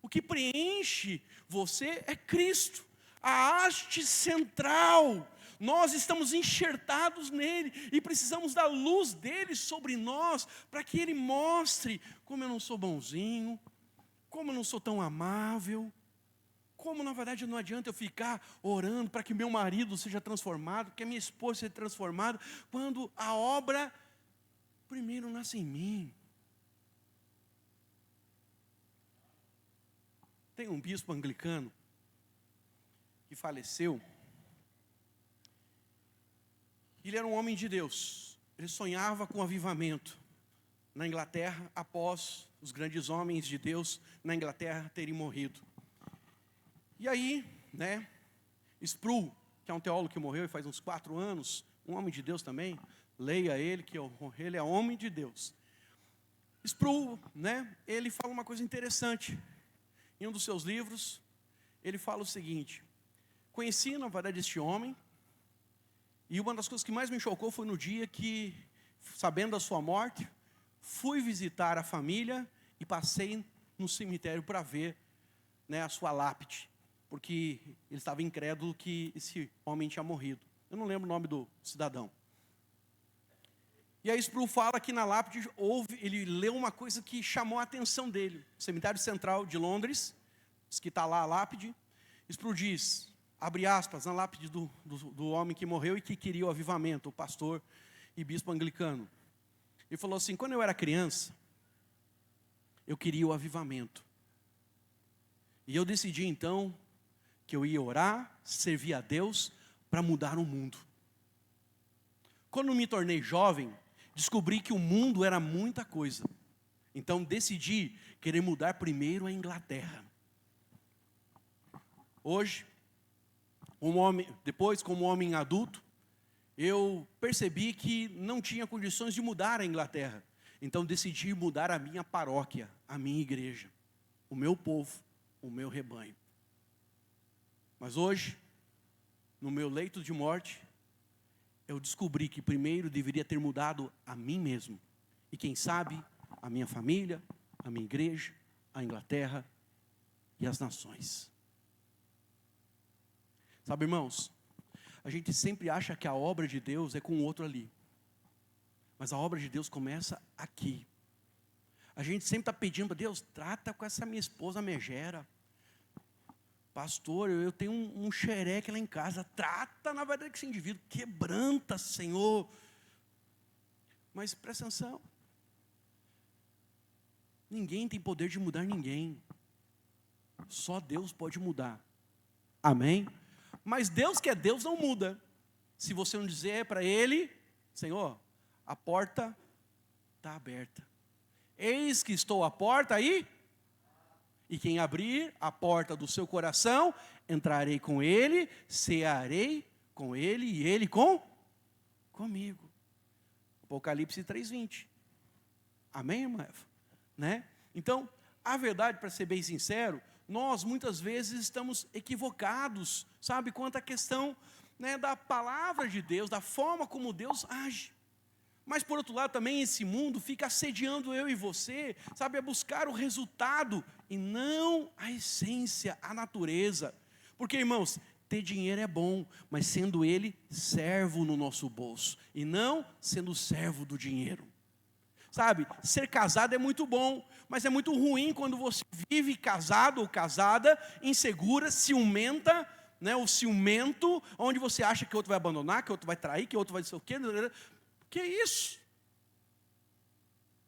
O que preenche você é Cristo, a haste central. Nós estamos enxertados nele e precisamos da luz dele sobre nós, para que ele mostre como eu não sou bonzinho, como eu não sou tão amável, como na verdade não adianta eu ficar orando para que meu marido seja transformado, que a minha esposa seja transformada, quando a obra primeiro nasce em mim. Tem um bispo anglicano que faleceu. Ele era um homem de Deus. Ele sonhava com avivamento na Inglaterra, após os grandes homens de Deus na Inglaterra terem morrido. E aí, Sproul, que é um teólogo que morreu faz uns 4 anos, um homem de Deus também, leia ele, que ele é homem de Deus. Sproul, né, ele fala uma coisa interessante. Em um dos seus livros, ele fala o seguinte: conheci, na verdade, este homem, e uma das coisas que mais me chocou foi no dia que, sabendo da sua morte, fui visitar a família e passei no cemitério para ver, né, a sua lápide, porque ele estava incrédulo que esse homem tinha morrido. Eu não lembro o nome do cidadão. E aí Sproul fala que na lápide ele leu uma coisa que chamou a atenção dele. O cemitério central de Londres, diz que está lá a lápide. Sproul diz, abre aspas, na lápide do homem que morreu e que queria o avivamento, o pastor e bispo anglicano. Ele falou assim: quando eu era criança, eu queria o avivamento. E eu decidi então que eu ia orar, servir a Deus para mudar o mundo. Quando me tornei jovem, descobri que o mundo era muita coisa. Então decidi querer mudar primeiro a Inglaterra. Hoje, depois como homem adulto, eu percebi que não tinha condições de mudar a Inglaterra. Então decidi mudar a minha paróquia, a minha igreja, o meu povo, o meu rebanho. Mas hoje, no meu leito de morte, eu descobri que primeiro deveria ter mudado a mim mesmo. E quem sabe, a minha família, a minha igreja, a Inglaterra e as nações. Sabe, irmãos, a gente sempre acha que a obra de Deus é com o outro ali. Mas a obra de Deus começa aqui. A gente sempre está pedindo para Deus, trata com essa minha esposa megera. Pastor, eu tenho um xereque lá em casa, trata na verdade com esse indivíduo, quebranta, Senhor. Mas presta atenção, ninguém tem poder de mudar ninguém, só Deus pode mudar, amém? Mas Deus que é Deus não muda, se você não dizer para Ele, Senhor, a porta está aberta, eis que estou à porta aí. E quem abrir a porta do seu coração, entrarei com ele, cearei com ele e ele comigo. Apocalipse 3:20. Amém, irmã? Né? Então, a verdade, para ser bem sincero, nós muitas vezes estamos equivocados, sabe, quanto à questão, né, da palavra de Deus, da forma como Deus age. Mas, por outro lado, também esse mundo fica assediando eu e você, sabe, a buscar o resultado e não a essência, a natureza. Porque, irmãos, ter dinheiro é bom, mas sendo ele servo no nosso bolso e não sendo servo do dinheiro. Sabe, ser casado é muito bom, mas é muito ruim quando você vive casado ou casada, insegura, ciumenta, né, ou ciumento, onde você acha que o outro vai abandonar, que o outro vai trair, que o outro vai dizer o quê. Que isso?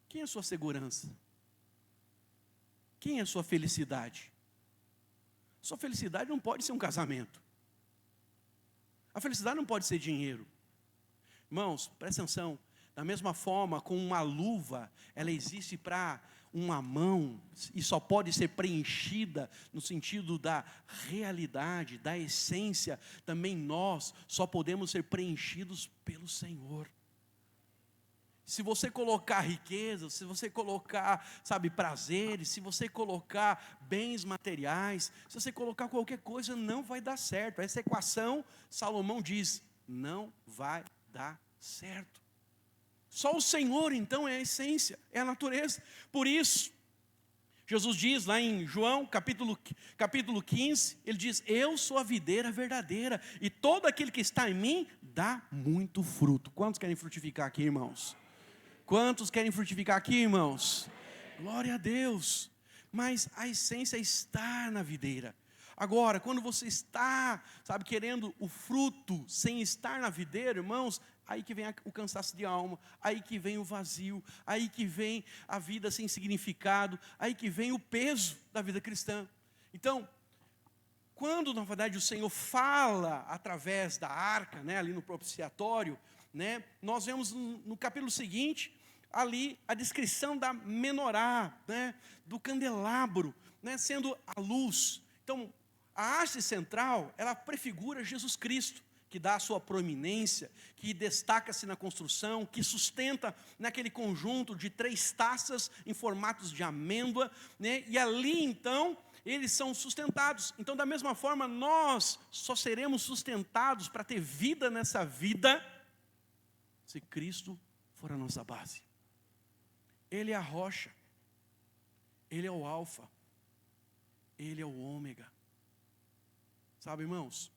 Quem é a sua segurança? Quem é a sua felicidade? Sua felicidade não pode ser um casamento. A felicidade não pode ser dinheiro. Irmãos, presta atenção. Da mesma forma, com uma luva, ela existe para uma mão e só pode ser preenchida no sentido da realidade, da essência. Também nós só podemos ser preenchidos pelo Senhor. Se você colocar riqueza, se você colocar, sabe, prazeres, se você colocar bens materiais, se você colocar qualquer coisa, não vai dar certo. Essa equação, Salomão diz, não vai dar certo. Só o Senhor, então, é a essência, é a natureza. Por isso, Jesus diz lá em João, capítulo 15, ele diz, eu sou a videira verdadeira, e todo aquele que está em mim, dá muito fruto. Quantos querem frutificar aqui, irmãos? Quantos querem frutificar aqui, irmãos? Glória a Deus. Mas a essência está na videira. Agora, quando você está, sabe, querendo o fruto sem estar na videira, irmãos, aí que vem o cansaço de alma, aí que vem o vazio, aí que vem a vida sem significado, aí que vem o peso da vida cristã. Então, quando na verdade o Senhor fala através da arca, né, ali no propiciatório, né, nós vemos no capítulo seguinte, ali a descrição da menorá, né, do candelabro, né, sendo a luz. Então, a haste central, ela prefigura Jesus Cristo. que dá a sua proeminência, que destaca-se na construção, que sustenta naquele conjunto de 3 taças em formatos de amêndoa, né? E ali então eles são sustentados. Então, da mesma forma, nós só seremos sustentados para ter vida nessa vida se Cristo for a nossa base. Ele é a rocha, Ele é o alfa, Ele é o ômega. Sabe, irmãos,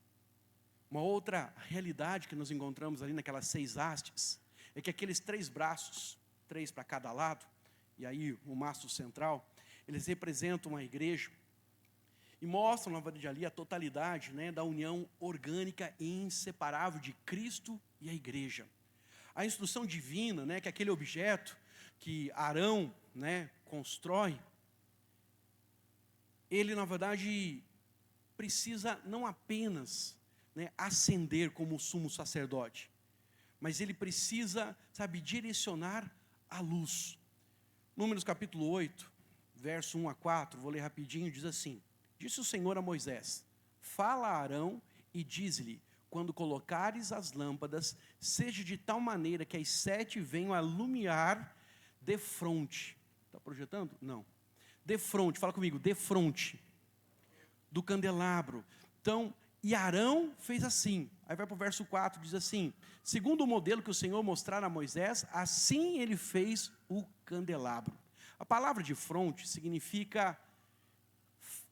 uma outra realidade que nós encontramos ali naquelas 6 hastes, é que aqueles 3 braços, 3 para cada lado, e aí o mastro central, eles representam a igreja, e mostram, na verdade, ali a totalidade, né, da união orgânica e inseparável de Cristo e a igreja. A instrução divina, né, que é aquele objeto que Arão, né, constrói, ele, na verdade, precisa não apenas, né, ascender como sumo sacerdote, mas ele precisa, sabe, direcionar a luz. Números capítulo 8, verso 1 a 4, vou ler rapidinho, diz assim: disse o Senhor a Moisés: fala a Arão e diz-lhe, quando colocares as lâmpadas, seja de tal maneira que as 7 venham a iluminar defronte. Está projetando? Não. Defronte, fala comigo, defronte do candelabro. Então, e Arão fez assim. Aí vai para o verso 4, diz assim: segundo o modelo que o Senhor mostrara a Moisés, assim ele fez o candelabro. A palavra de fronte significa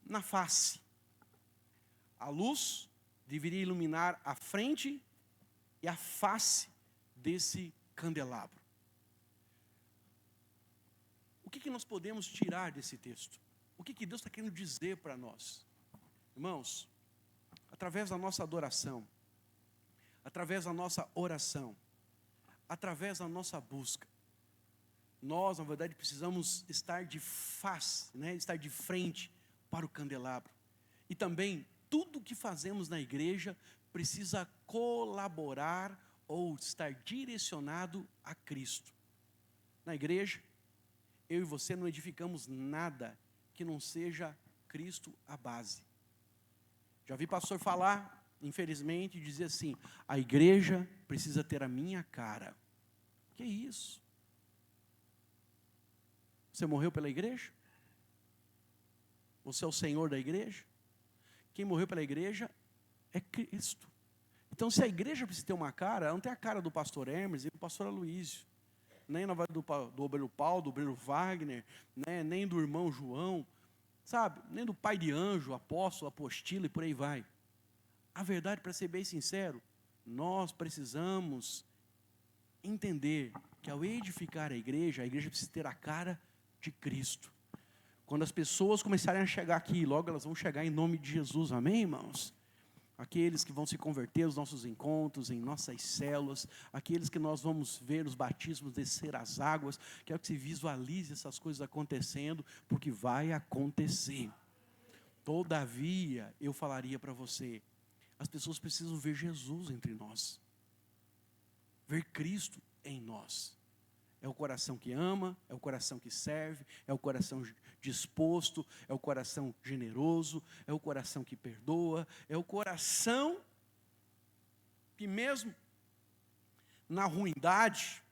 na face. A luz deveria iluminar a frente e a face desse candelabro. O que nós podemos tirar desse texto? O que Deus está querendo dizer para nós? Irmãos, através da nossa adoração, através da nossa oração, através da nossa busca, nós, na verdade, precisamos estar de face, né? Estar de frente para o candelabro. E também, tudo que fazemos na igreja precisa colaborar ou estar direcionado a Cristo. Na igreja, eu e você não edificamos nada que não seja Cristo a base. Já vi pastor falar, infelizmente, dizer assim: a igreja precisa ter a minha cara. Que isso? Você morreu pela igreja? Você é o Senhor da igreja? Quem morreu pela igreja é Cristo. Então, se a igreja precisa ter uma cara, ela não tem a cara do pastor Hermes e do pastor Aloísio, nem do obreiro Paulo, do obreiro Wagner, né, nem do irmão João, sabe, nem do pai de anjo, apóstolo, apostila e por aí vai. A verdade, para ser bem sincero, nós precisamos entender que ao edificar a igreja precisa ter a cara de Cristo. Quando as pessoas começarem a chegar aqui, logo elas vão chegar em nome de Jesus, amém, irmãos? Aqueles que vão se converter aos nossos encontros, em nossas células, aqueles que nós vamos ver os batismos descer as águas, quero que se visualize essas coisas acontecendo, porque vai acontecer. Todavia, eu falaria para você, as pessoas precisam ver Jesus entre nós, ver Cristo em nós. É o coração que ama, é o coração que serve, é o coração disposto, é o coração generoso, é o coração que perdoa, é o coração que mesmo na ruindade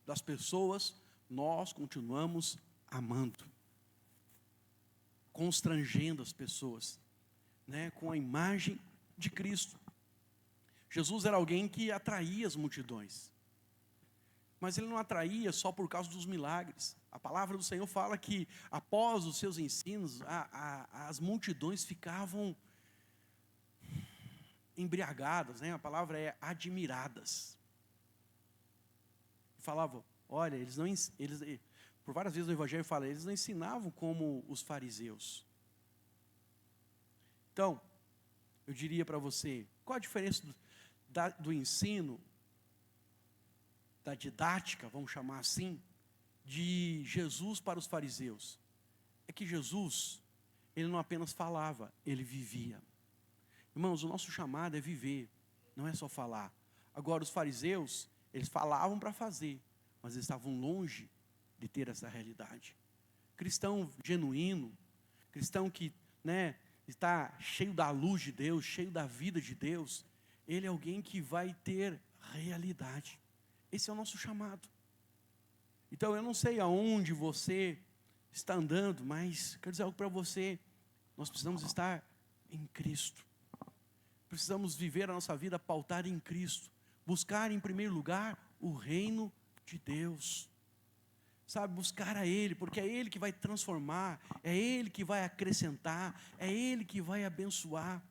das pessoas, nós continuamos amando, constrangendo as pessoas, né, com a imagem de Cristo. Jesus era alguém que atraía as multidões. Mas ele não atraía só por causa dos milagres. A palavra do Senhor fala que após os seus ensinos, as multidões ficavam embriagadas, né? A palavra é admiradas. Falavam, olha, por várias vezes no Evangelho fala, eles não ensinavam como os fariseus. Então, eu diria para você, qual a diferença do ensino, da didática, vamos chamar assim, de Jesus para os fariseus? É que Jesus, ele não apenas falava, ele vivia. Irmãos, o nosso chamado é viver, não é só falar. Agora, os fariseus, eles falavam para fazer, mas eles estavam longe de ter essa realidade. Cristão genuíno, cristão que, né, está cheio da luz de Deus, cheio da vida de Deus, ele é alguém que vai ter realidade. Esse é o nosso chamado. Então eu não sei aonde você está andando, mas quero dizer algo para você. Nós precisamos estar em Cristo. Precisamos viver a nossa vida pautada em Cristo. Buscar em primeiro lugar o reino de Deus. Sabe, buscar a Ele, porque é Ele que vai transformar, é Ele que vai acrescentar, é Ele que vai abençoar.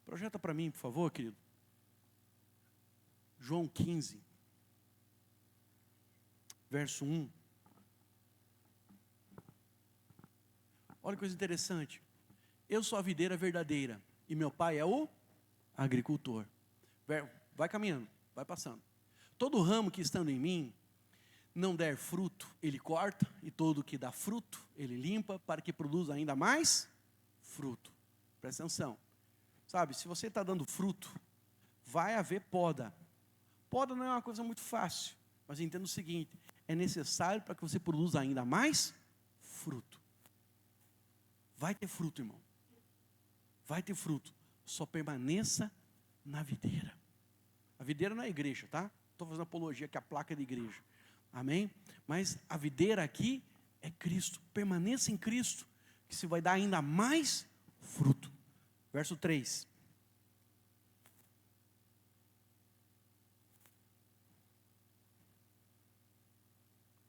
Projeta para mim, por favor, querido. João 15, verso 1. Olha que coisa interessante. Eu sou a videira verdadeira e meu pai é o agricultor. Vai caminhando, vai passando. Todo ramo que estando em mim não der fruto, ele corta, e todo que dá fruto, ele limpa, para que produza ainda mais fruto. Presta atenção. Sabe, se você está dando fruto, vai haver poda. Poda não é uma coisa muito fácil, mas entenda o seguinte, é necessário para que você produza ainda mais fruto. Vai ter fruto, irmão. Vai ter fruto. Só permaneça na videira. A videira não é a igreja, tá? Estou fazendo apologia que é a placa da igreja. Amém? Mas a videira aqui é Cristo. Permaneça em Cristo, que se vai dar ainda mais fruto. Verso 3.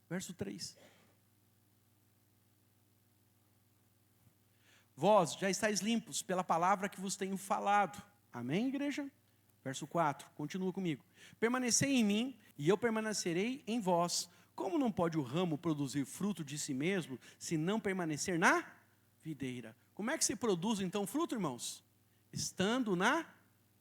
Verso 3. Vós já estáis limpos pela palavra que vos tenho falado. Amém, igreja? Verso 4, continua comigo. Permanecei em mim, e eu permanecerei em vós. Como não pode o ramo produzir fruto de si mesmo, se não permanecer na videira? Como é que se produz então fruto, irmãos? Estando na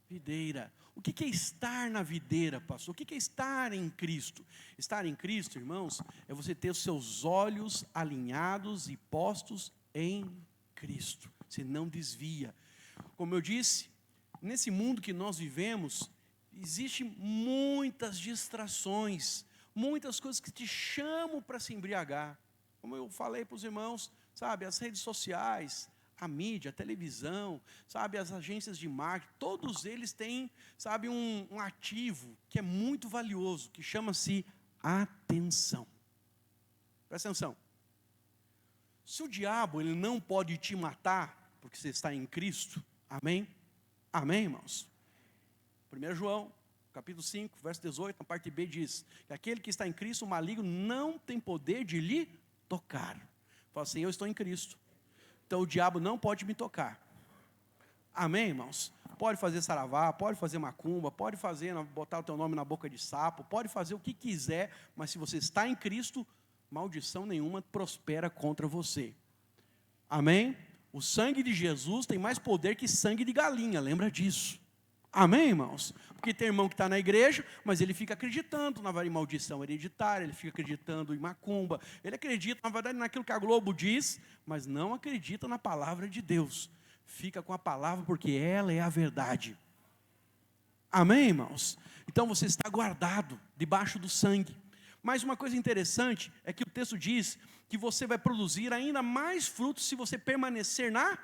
videira. O que é estar na videira, pastor? O que é estar em Cristo? Estar em Cristo, irmãos, é você ter os seus olhos alinhados e postos em Cristo. Você não desvia. Como eu disse, nesse mundo que nós vivemos, existem muitas distrações, muitas coisas que te chamam para se embriagar. Como eu falei para os irmãos, sabe, as redes sociais, a mídia, a televisão, sabe, as agências de marketing, todos eles têm, sabe, um ativo que é muito valioso, que chama-se atenção. Presta atenção. Se o diabo ele não pode te matar, porque você está em Cristo, amém? Amém, irmãos? 1 João, capítulo 5, verso 18, na parte B diz, que aquele que está em Cristo, o maligno não tem poder de lhe tocar. Fala assim, eu estou em Cristo, então o diabo não pode me tocar. Amém, irmãos? Pode fazer saravá, pode fazer macumba, pode fazer, botar o teu nome na boca de sapo, pode fazer o que quiser, mas se você está em Cristo, maldição nenhuma prospera contra você. Amém? O sangue de Jesus tem mais poder que sangue de galinha, lembra disso. Amém, irmãos? Porque tem irmão que está na igreja, mas ele fica acreditando na maldição hereditária, ele fica acreditando em macumba, ele acredita, na verdade, naquilo que a Globo diz, mas não acredita na palavra de Deus. Fica com a palavra porque ela é a verdade. Amém, irmãos? Então você está guardado debaixo do sangue. Mas uma coisa interessante é que o texto diz que você vai produzir ainda mais frutos se você permanecer na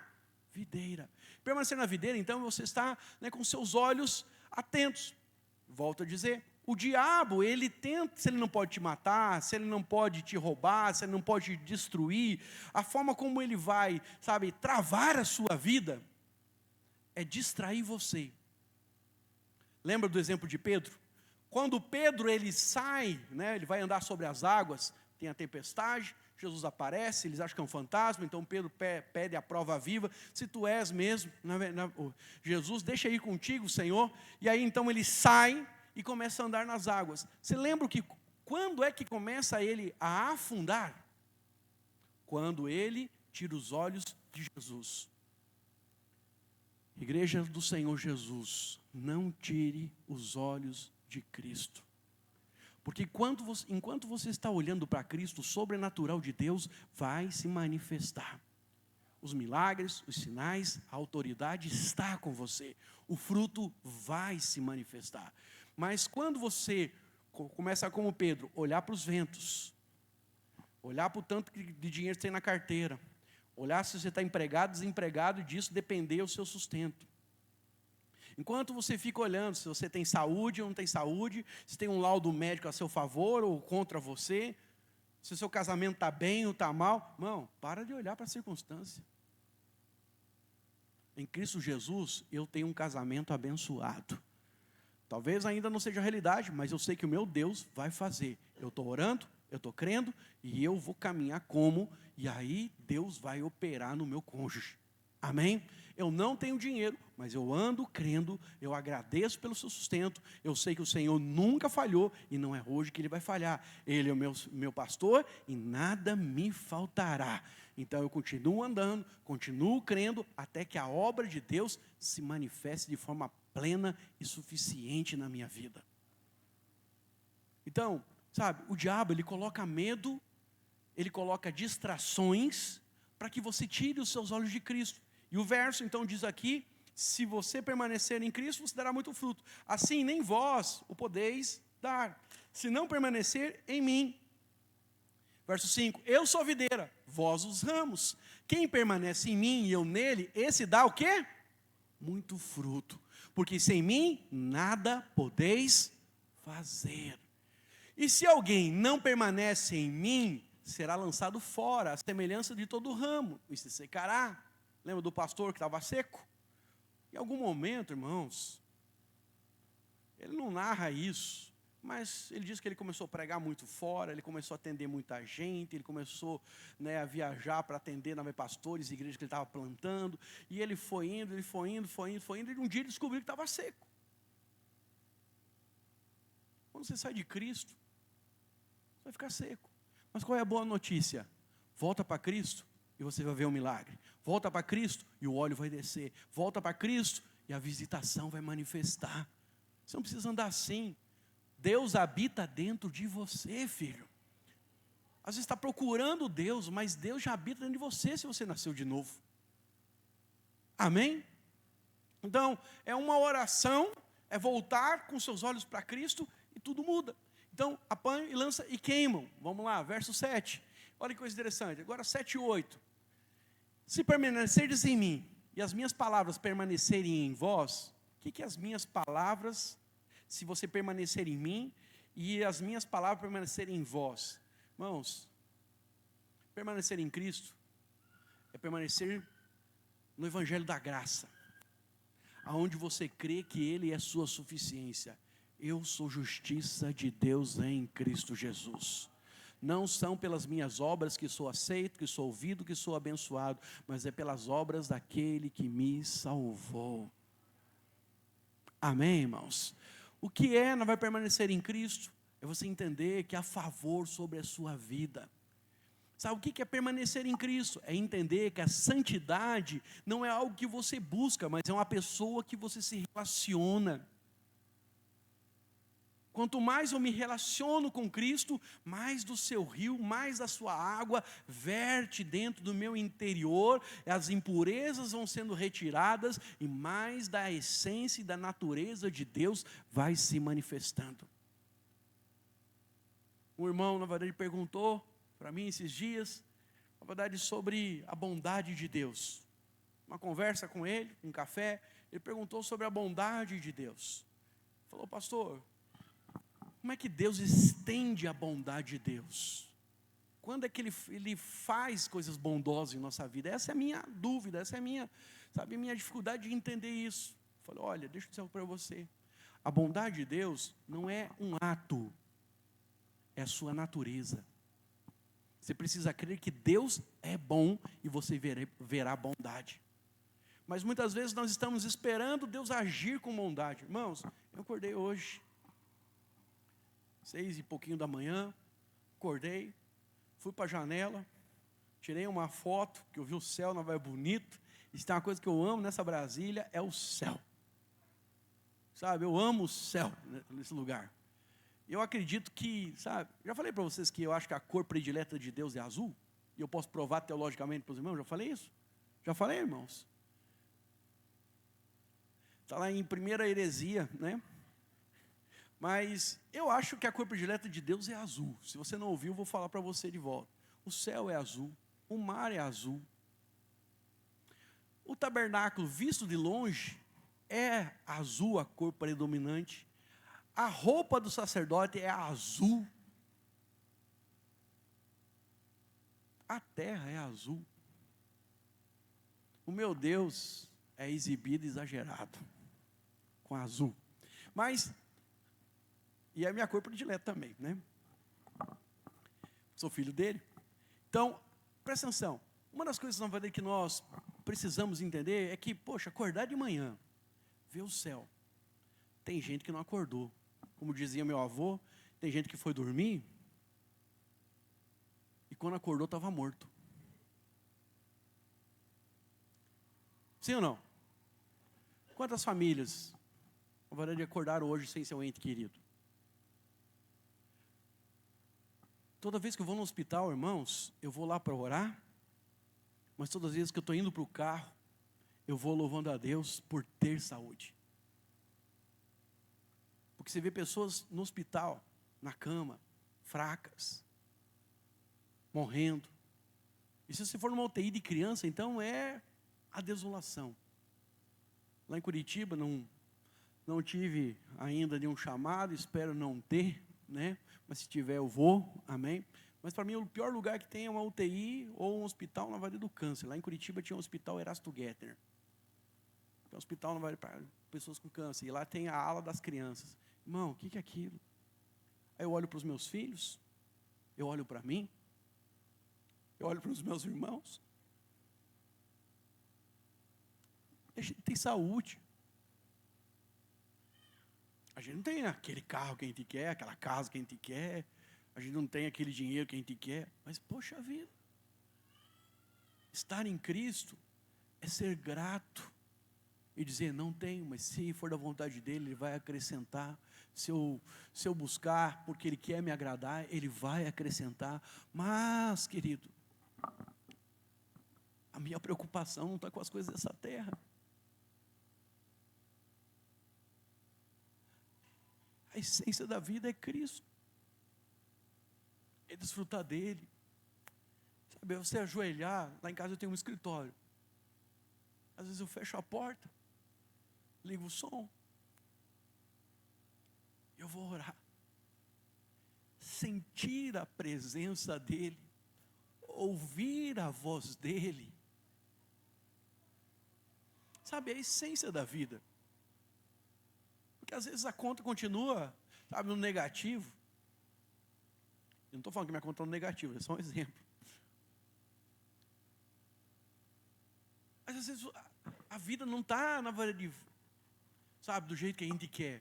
videira. Permanecer na videira, então você está, né, com seus olhos atentos. Volto a dizer, o diabo, ele tenta, se ele não pode te matar, se ele não pode te roubar, se ele não pode te destruir, a forma como ele vai, sabe, travar a sua vida, é distrair você. Lembra do exemplo de Pedro? Quando Pedro ele sai, né, ele vai andar sobre as águas, tem a tempestade, Jesus aparece, eles acham que é um fantasma, então Pedro pede a prova viva, se tu és mesmo, Jesus, deixa ir contigo, Senhor, e aí então ele sai e começa a andar nas águas. Você lembra que quando é que começa ele a afundar? Quando ele tira os olhos de Jesus. Igreja do Senhor Jesus, não tire os olhos de Cristo. Porque enquanto você está olhando para Cristo, o sobrenatural de Deus vai se manifestar. Os milagres, os sinais, a autoridade está com você. O fruto vai se manifestar. Mas quando você começa como Pedro, olhar para os ventos, olhar para o tanto de dinheiro que você tem na carteira, olhar se você está empregado, desempregado, e disso depender o seu sustento. Enquanto você fica olhando se você tem saúde ou não tem saúde, se tem um laudo médico a seu favor ou contra você, se o seu casamento está bem ou está mal, irmão, para de olhar para a circunstância. Em Cristo Jesus, eu tenho um casamento abençoado. Talvez ainda não seja realidade, mas eu sei que o meu Deus vai fazer. Eu estou orando, eu estou crendo, e eu vou caminhar como, e aí Deus vai operar no meu cônjuge. Amém? Eu não tenho dinheiro, mas eu ando crendo, eu agradeço pelo seu sustento, eu sei que o Senhor nunca falhou, e não é hoje que Ele vai falhar. Ele é o meu pastor, e nada me faltará. Então eu continuo andando, continuo crendo, até que a obra de Deus se manifeste de forma plena e suficiente na minha vida. Então, sabe, o diabo, ele coloca medo, ele coloca distrações, para que você tire os seus olhos de Cristo. E o verso então diz aqui, se você permanecer em Cristo, você dará muito fruto. Assim nem vós o podeis dar, se não permanecer em mim. Verso 5, eu sou a videira, vós os ramos. Quem permanece em mim e eu nele, esse dá o quê? Muito fruto. Porque sem mim, nada podeis fazer. E se alguém não permanece em mim, será lançado fora, a semelhança de todo ramo, e se secará. Lembra do pastor que estava seco? Em algum momento, irmãos, ele não narra isso, mas ele diz que ele começou a pregar muito fora, ele começou a atender muita gente, ele começou, a viajar para atender pastores, igrejas que ele estava plantando, e ele foi indo, e um dia ele descobriu que estava seco. Quando você sai de Cristo, você vai ficar seco. Mas qual é a boa notícia? Volta para Cristo e você vai ver um milagre. Volta para Cristo e o óleo vai descer. Volta para Cristo e a visitação vai manifestar. Você não precisa andar assim. Deus habita dentro de você, filho. Às vezes está procurando Deus, mas Deus já habita dentro de você se você nasceu de novo. Amém? Então, é uma oração, é voltar com seus olhos para Cristo e tudo muda. Então, apanham e lançam e queimam. Vamos lá, verso 7. Olha que coisa interessante. Agora 7 e 8. Se permanecerdes em mim e as minhas palavras permanecerem em vós, o que é as minhas palavras? Se você permanecer em mim e as minhas palavras permanecerem em vós. Irmãos, permanecer em Cristo é permanecer no Evangelho da Graça, aonde você crê que Ele é sua suficiência. Eu sou justiça de Deus em Cristo Jesus. Não são pelas minhas obras que sou aceito, que sou ouvido, que sou abençoado, mas é pelas obras daquele que me salvou. Amém, irmãos? O que não vai permanecer em Cristo? É você entender que há favor sobre a sua vida. Sabe o que é permanecer em Cristo? É entender que a santidade não é algo que você busca, mas é uma pessoa que você se relaciona. Quanto mais eu me relaciono com Cristo, mais do seu rio, mais da sua água verte dentro do meu interior, as impurezas vão sendo retiradas e mais da essência e da natureza de Deus vai se manifestando. Um irmão, na verdade, perguntou para mim esses dias, na verdade, sobre a bondade de Deus. Uma conversa com ele, um café, ele perguntou sobre a bondade de Deus. Falou, pastor, como é que Deus estende a bondade de Deus? Quando é que Ele faz coisas bondosas em nossa vida? Essa é a minha dúvida, essa é a minha dificuldade de entender isso. Eu falei, olha, deixa eu dizer algo para você. A bondade de Deus não é um ato, é a sua natureza. Você precisa crer que Deus é bom e você verá bondade. Mas muitas vezes nós estamos esperando Deus agir com bondade. Irmãos, eu acordei hoje, 6 e pouquinho da manhã, acordei, fui para a janela, tirei uma foto, que eu vi o céu, não vai bonito. E se tem uma coisa que eu amo nessa Brasília, é o céu. Sabe, eu amo o céu nesse lugar. Eu acredito que, sabe, já falei para vocês que eu acho que a cor predileta de Deus é azul, e eu posso provar teologicamente para os irmãos, já falei isso? Já falei, irmãos? Está lá em 1ª Heresia, né? Mas eu acho que a cor predileta de Deus é azul. Se você não ouviu, eu vou falar para você de volta. O céu é azul, o mar é azul. O tabernáculo visto de longe é azul a cor predominante. A roupa do sacerdote é azul. A terra é azul. O meu Deus é exibido exagerado, com azul. Mas, e é a minha cor predileta também, né? Sou filho dele. Então, presta atenção. Uma das coisas, na verdade, que nós precisamos entender é que, poxa, acordar de manhã, ver o céu. Tem gente que não acordou. Como dizia meu avô, tem gente que foi dormir e quando acordou estava morto. Sim ou não? Quantas famílias, na verdade, acordaram hoje sem seu ente querido? Toda vez que eu vou no hospital, irmãos, eu vou lá para orar, mas todas as vezes que eu estou indo para o carro, eu vou louvando a Deus por ter saúde. Porque você vê pessoas no hospital, na cama, fracas, morrendo. E se você for numa UTI de criança, então é a desolação. Lá em Curitiba não tive ainda nenhum chamado, espero não ter, né? Mas se tiver eu vou, amém? Mas para mim o pior lugar que tem é uma UTI ou um hospital na Vale do Câncer. Lá em Curitiba tinha um hospital Erasto Getter. É um hospital na Vale para pessoas com câncer. E lá tem a ala das crianças. Irmão, o que é aquilo? Aí eu olho para os meus filhos, eu olho para mim, eu olho para os meus irmãos. A gente tem saúde. A gente não tem aquele carro que a gente quer, aquela casa que a gente quer. A gente não tem aquele dinheiro que a gente quer. Mas, poxa vida, estar em Cristo é ser grato. E dizer, não tenho, mas se for da vontade dEle, Ele vai acrescentar. Se eu buscar, porque Ele quer me agradar, Ele vai acrescentar. Mas, querido, a minha preocupação não está com as coisas dessa terra. A essência da vida é Cristo. É desfrutar dEle. Sabe, é você ajoelhar. Lá em casa eu tenho um escritório. Às vezes eu fecho a porta, ligo o som, eu vou orar. Sentir a presença dEle, ouvir a voz dEle. Sabe, é a essência da vida. Porque às vezes a conta continua, sabe, no negativo. Eu não estou falando que minha conta está no negativo, é só um exemplo. Mas às vezes a vida não está na verdade, sabe, do jeito que a gente quer.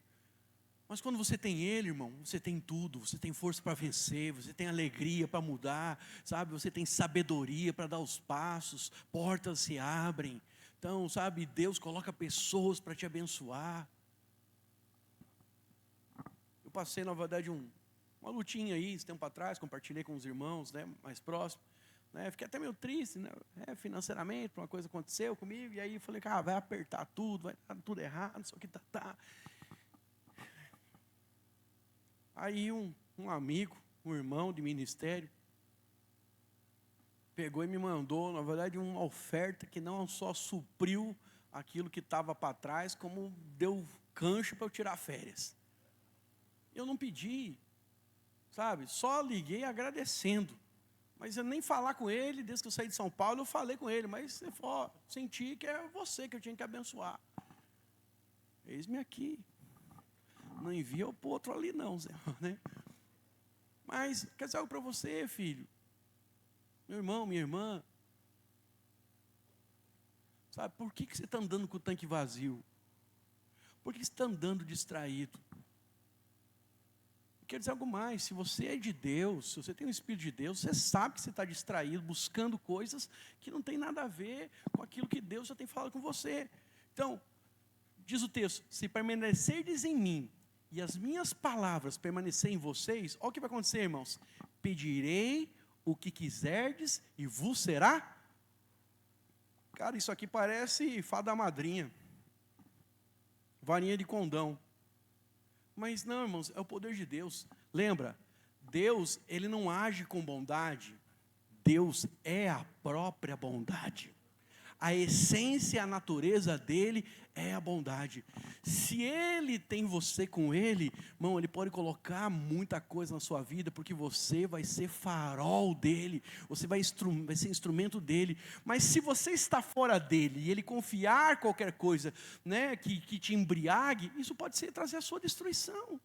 Mas quando você tem Ele, irmão, você tem tudo. Você tem força para vencer, você tem alegria para mudar, sabe? Você tem sabedoria para dar os passos, portas se abrem. Então, sabe, Deus coloca pessoas para te abençoar. Eu passei, na verdade, uma lutinha aí, esse tempo atrás, compartilhei com os irmãos, né, mais próximos. Né, fiquei até meio triste, né, financeiramente, uma coisa aconteceu comigo, e aí eu falei, cara, vai apertar tudo, vai dar tudo errado, não sei o que tá. Aí um amigo, um irmão de ministério, pegou e me mandou, na verdade, uma oferta que não só supriu aquilo que estava para trás, como deu cancho para eu tirar férias. Eu não pedi, sabe, só liguei agradecendo. Mas eu nem falar com ele, desde que eu saí de São Paulo, eu falei com ele, mas você falou, senti que é você que eu tinha que abençoar. Eis-me aqui. Não envia para o outro ali não, Zé, né? Mas, quer dizer algo para você, filho? Meu irmão, minha irmã. Sabe, por que você está andando com o tanque vazio? Por que você está andando distraído? Quer dizer algo mais, se você é de Deus, se você tem o Espírito de Deus, você sabe que você está distraído, buscando coisas que não tem nada a ver com aquilo que Deus já tem falado com você. Então, diz o texto, se permanecerdes em mim, e as minhas palavras permanecerem em vocês, olha o que vai acontecer, irmãos. Pedirei o que quiserdes e vos será. Cara, isso aqui parece fada madrinha. Varinha de condão. Mas não, irmãos, é o poder de Deus. Lembra, Deus, Ele não age com bondade. Deus é a própria bondade. a essência, a natureza dele é a bondade. Se ele tem você com ele, irmão, ele pode colocar muita coisa na sua vida, porque você vai ser farol dele, você vai ser instrumento dele. Mas se você está fora dele e ele confiar qualquer coisa, né, que te embriague, isso pode trazer a sua destruição.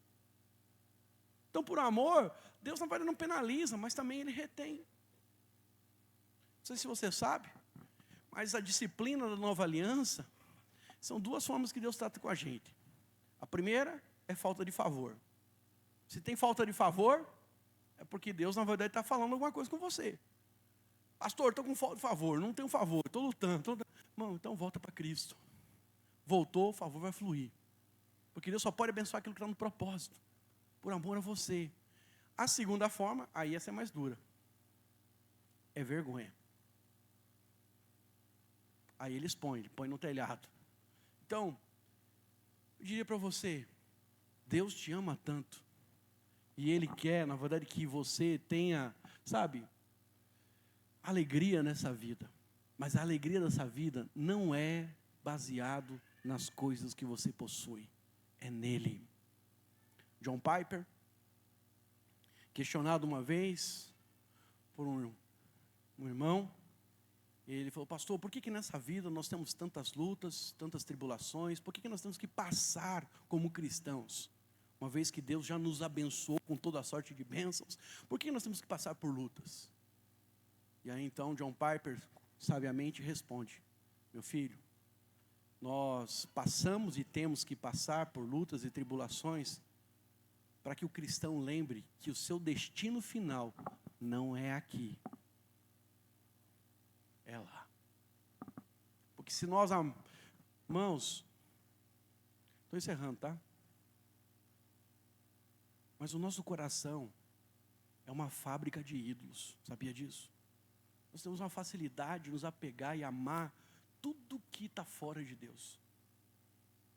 Então, por amor, Deus na verdade não penaliza, mas também ele retém. Não sei se você sabe, mas a disciplina da nova aliança, são duas formas que Deus trata com a gente. A primeira é falta de favor. Se tem falta de favor, é porque Deus na verdade está falando alguma coisa com você. Pastor, estou com falta de favor, não tenho favor, estou lutando. Irmão, então volta para Cristo. Voltou, o favor vai fluir. Porque Deus só pode abençoar aquilo que está no propósito, por amor a você. A segunda forma, aí essa é mais dura, é vergonha. Aí ele põe no telhado. Então, eu diria para você, Deus te ama tanto, e Ele quer, na verdade, que você tenha, sabe, alegria nessa vida. Mas a alegria dessa vida não é baseado nas coisas que você possui, é nele. John Piper, questionado uma vez por um irmão, ele falou: pastor, por que nessa vida nós temos tantas lutas, tantas tribulações? Por que nós temos que passar como cristãos? Uma vez que Deus já nos abençoou com toda a sorte de bênçãos, por que nós temos que passar por lutas? E aí então John Piper sabiamente responde: meu filho, nós passamos e temos que passar por lutas e tribulações para que o cristão lembre que o seu destino final não é aqui, é lá. Porque se nós, irmãos, estou encerrando, tá? Mas o nosso coração é uma fábrica de ídolos, sabia disso? Nós temos uma facilidade de nos apegar e amar tudo que está fora de Deus.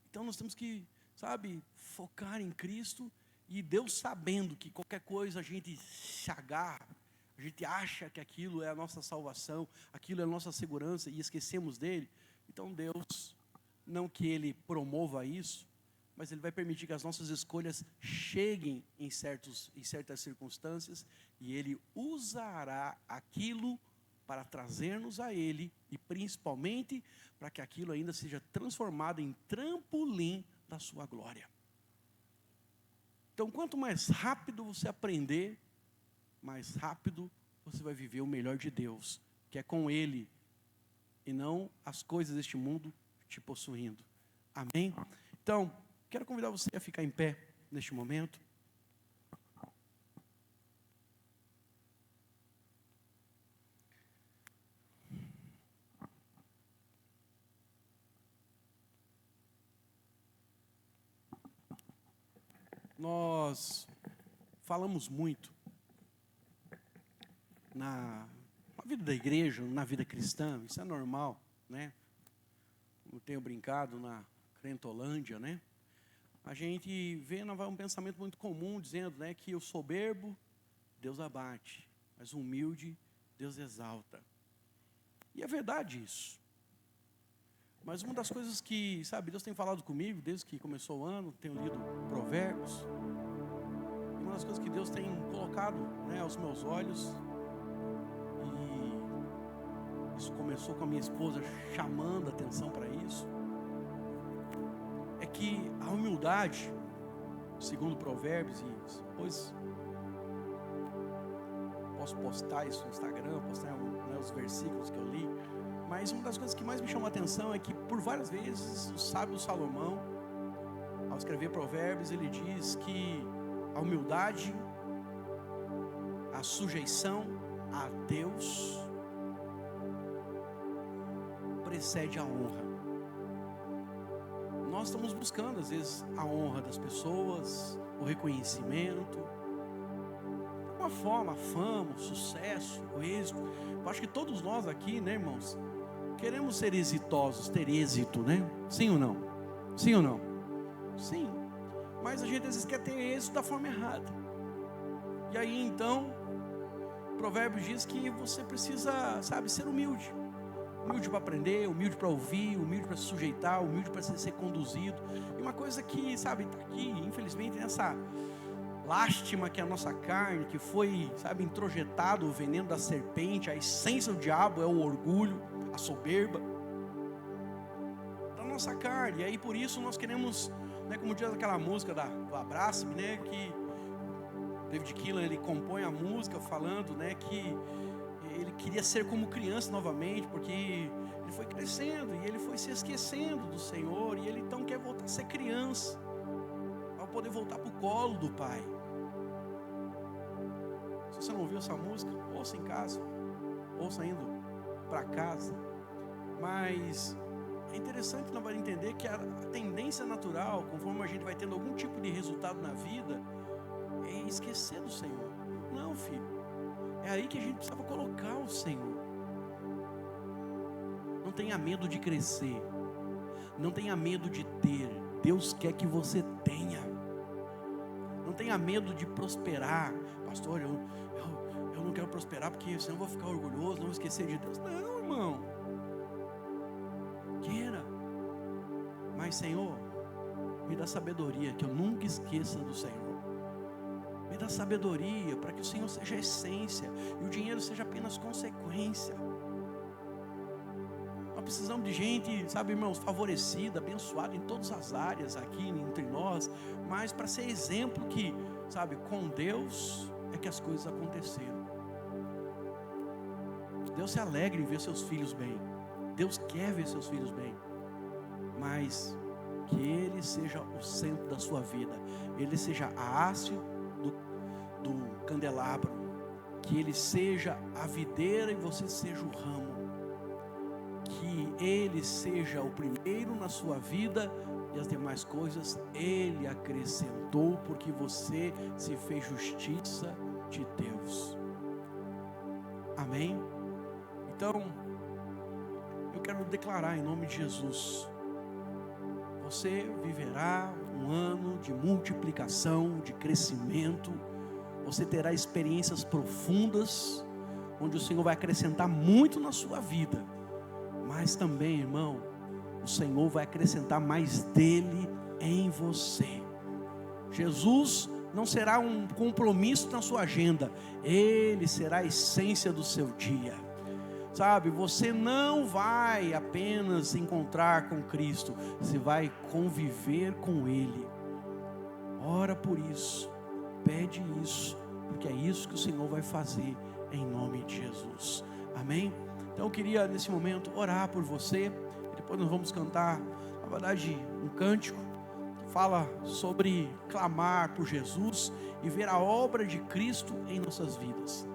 Então nós temos que, sabe, focar em Cristo, e Deus sabendo que qualquer coisa a gente se agarra, a gente acha que aquilo é a nossa salvação, aquilo é a nossa segurança e esquecemos dele. Então Deus, não que Ele promova isso, mas Ele vai permitir que as nossas escolhas cheguem em certas circunstâncias, e Ele usará aquilo para trazer-nos a Ele, e principalmente para que aquilo ainda seja transformado em trampolim da sua glória. Então, quanto mais rápido você aprender, mais rápido você vai viver o melhor de Deus, que é com Ele, e não as coisas deste mundo te possuindo. Amém? Então, quero convidar você a ficar em pé neste momento. Nós falamos muito na vida da igreja, na vida cristã, isso é normal, né? Eu tenho brincado na Crentolândia, né? A gente vê um pensamento muito comum dizendo, né, que o soberbo Deus abate, mas o humilde Deus exalta. E é verdade isso. Mas uma das coisas que, sabe, Deus tem falado comigo desde que começou o ano, tenho lido Provérbios. E uma das coisas que Deus tem colocado, né, aos meus olhos, e isso começou com a minha esposa chamando a atenção para isso, é que a humildade, segundo Provérbios, e depois posso postar isso no Instagram, postar, né, os versículos que eu li. Mas uma das coisas que mais me chamou a atenção é que, por várias vezes, o sábio Salomão, ao escrever Provérbios, ele diz que a humildade, a sujeição a Deus, precede a honra. Nós estamos buscando, às vezes, a honra das pessoas, o reconhecimento, de alguma forma, a fama, o sucesso, o êxito. Eu acho que todos nós aqui, né, irmãos, queremos ser exitosos, ter êxito, né? Sim ou não? Sim ou não? Sim. Mas a gente às vezes quer ter êxito da forma errada. E aí então, o Provérbios diz que você precisa, sabe, ser humilde. Humilde para aprender, humilde para ouvir, humilde para se sujeitar, humilde para ser conduzido. E uma coisa que, sabe, está aqui, infelizmente, nessa lástima que é a nossa carne, que foi, sabe, introjetado o veneno da serpente, a essência do diabo é o orgulho, a soberba da nossa carne. E aí por isso nós queremos, né, como diz aquela música do Abraça-me, né, que David Keelan, ele compõe a música falando, né, que ele queria ser como criança novamente, porque ele foi crescendo e ele foi se esquecendo do Senhor, e ele então quer voltar a ser criança, para poder voltar para o colo do Pai. Se você não ouviu essa música, ouça em casa, ouça indo para casa. Mas é interessante nós vamos entender que a tendência natural, conforme a gente vai tendo algum tipo de resultado na vida, é esquecer do Senhor. Não, filho, é aí que a gente precisava colocar o Senhor. Não tenha medo de crescer, não tenha medo de ter. Deus quer que você tenha. Não tenha medo de prosperar. Pastor, eu não quero prosperar porque senão eu vou ficar orgulhoso, não vou esquecer de Deus. Não, irmão, queira, mas Senhor, me dá sabedoria, que eu nunca esqueça do Senhor. Me dá sabedoria para que o Senhor seja a essência e o dinheiro seja apenas consequência. Nós precisamos de gente, sabe, irmãos, favorecida, abençoada em todas as áreas aqui entre nós, mas para ser exemplo que, sabe, com Deus é que as coisas aconteceram. Deus se alegra em ver seus filhos bem. Deus quer ver seus filhos bem, mas que Ele seja o centro da sua vida, Ele seja a haste do candelabro, que Ele seja a videira e você seja o ramo, que Ele seja o primeiro na sua vida e as demais coisas Ele acrescentou, porque você se fez justiça de Deus. Amém? Então, eu quero declarar em nome de Jesus, você viverá um ano de multiplicação, de crescimento. Você terá experiências profundas, onde o Senhor vai acrescentar muito na sua vida. Mas também, irmão, o Senhor vai acrescentar mais dele em você. Jesus não será um compromisso na sua agenda, Ele será a essência do seu dia. Sabe, você não vai apenas encontrar com Cristo, você vai conviver com Ele. Ora por isso, pede isso, porque é isso que o Senhor vai fazer em nome de Jesus. Amém? Então eu queria nesse momento orar por você, e depois nós vamos cantar, na verdade, um cântico que fala sobre clamar por Jesus e ver a obra de Cristo em nossas vidas.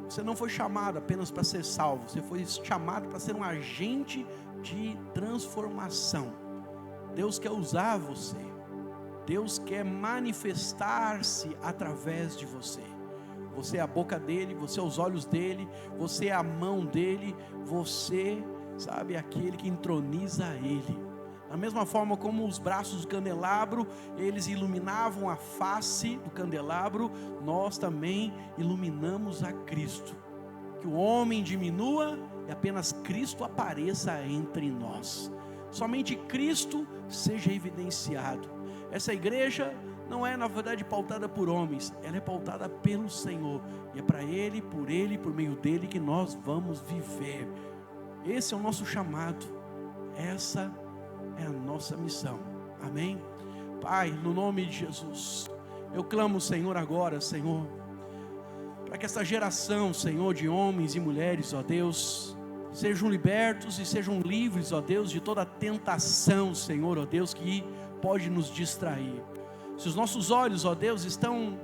Você não foi chamado apenas para ser salvo, você foi chamado para ser um agente de transformação. Deus quer usar você, Deus quer manifestar-se através de você. Você é a boca dele, você é os olhos dele, você é a mão dele, você, sabe, é aquele que entroniza ele. Da mesma forma como os braços do candelabro, eles iluminavam a face do candelabro, nós também iluminamos a Cristo. Que o homem diminua e apenas Cristo apareça entre nós. Somente Cristo seja evidenciado. Essa igreja não é, na verdade, pautada por homens, ela é pautada pelo Senhor. E é para Ele, por meio dele que nós vamos viver. Esse é o nosso chamado. Essa é a nossa missão. Amém? Pai, no nome de Jesus, eu clamo, Senhor, agora, Senhor, para que essa geração, Senhor, de homens e mulheres, ó Deus, sejam libertos e sejam livres, ó Deus, de toda tentação, Senhor, ó Deus, que pode nos distrair. Se os nossos olhos, ó Deus, estão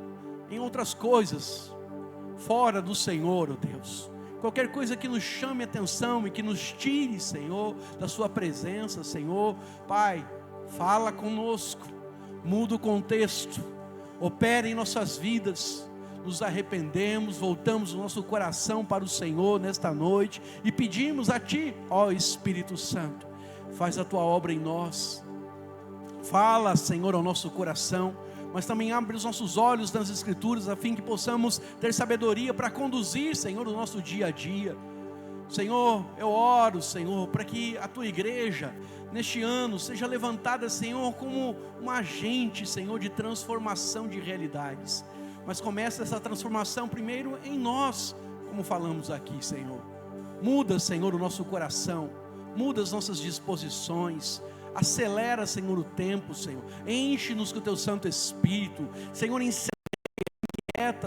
em outras coisas, fora do Senhor, ó Deus, qualquer coisa que nos chame a atenção e que nos tire, Senhor, da sua presença, Senhor, Pai, fala conosco, muda o contexto, opera em nossas vidas, nos arrependemos, voltamos o nosso coração para o Senhor nesta noite e pedimos a Ti, ó Espírito Santo, faz a Tua obra em nós, fala, Senhor, ao nosso coração, mas também abre os nossos olhos nas Escrituras, a fim que possamos ter sabedoria para conduzir, Senhor, o nosso dia a dia. Senhor, eu oro, Senhor, para que a Tua igreja, neste ano, seja levantada, Senhor, como um agente, Senhor, de transformação de realidades. Mas começa essa transformação primeiro em nós, como falamos aqui, Senhor. Muda, Senhor, o nosso coração, muda as nossas disposições, acelera, Senhor, o tempo, Senhor. Enche-nos com o Teu Santo Espírito, Senhor, inquieta,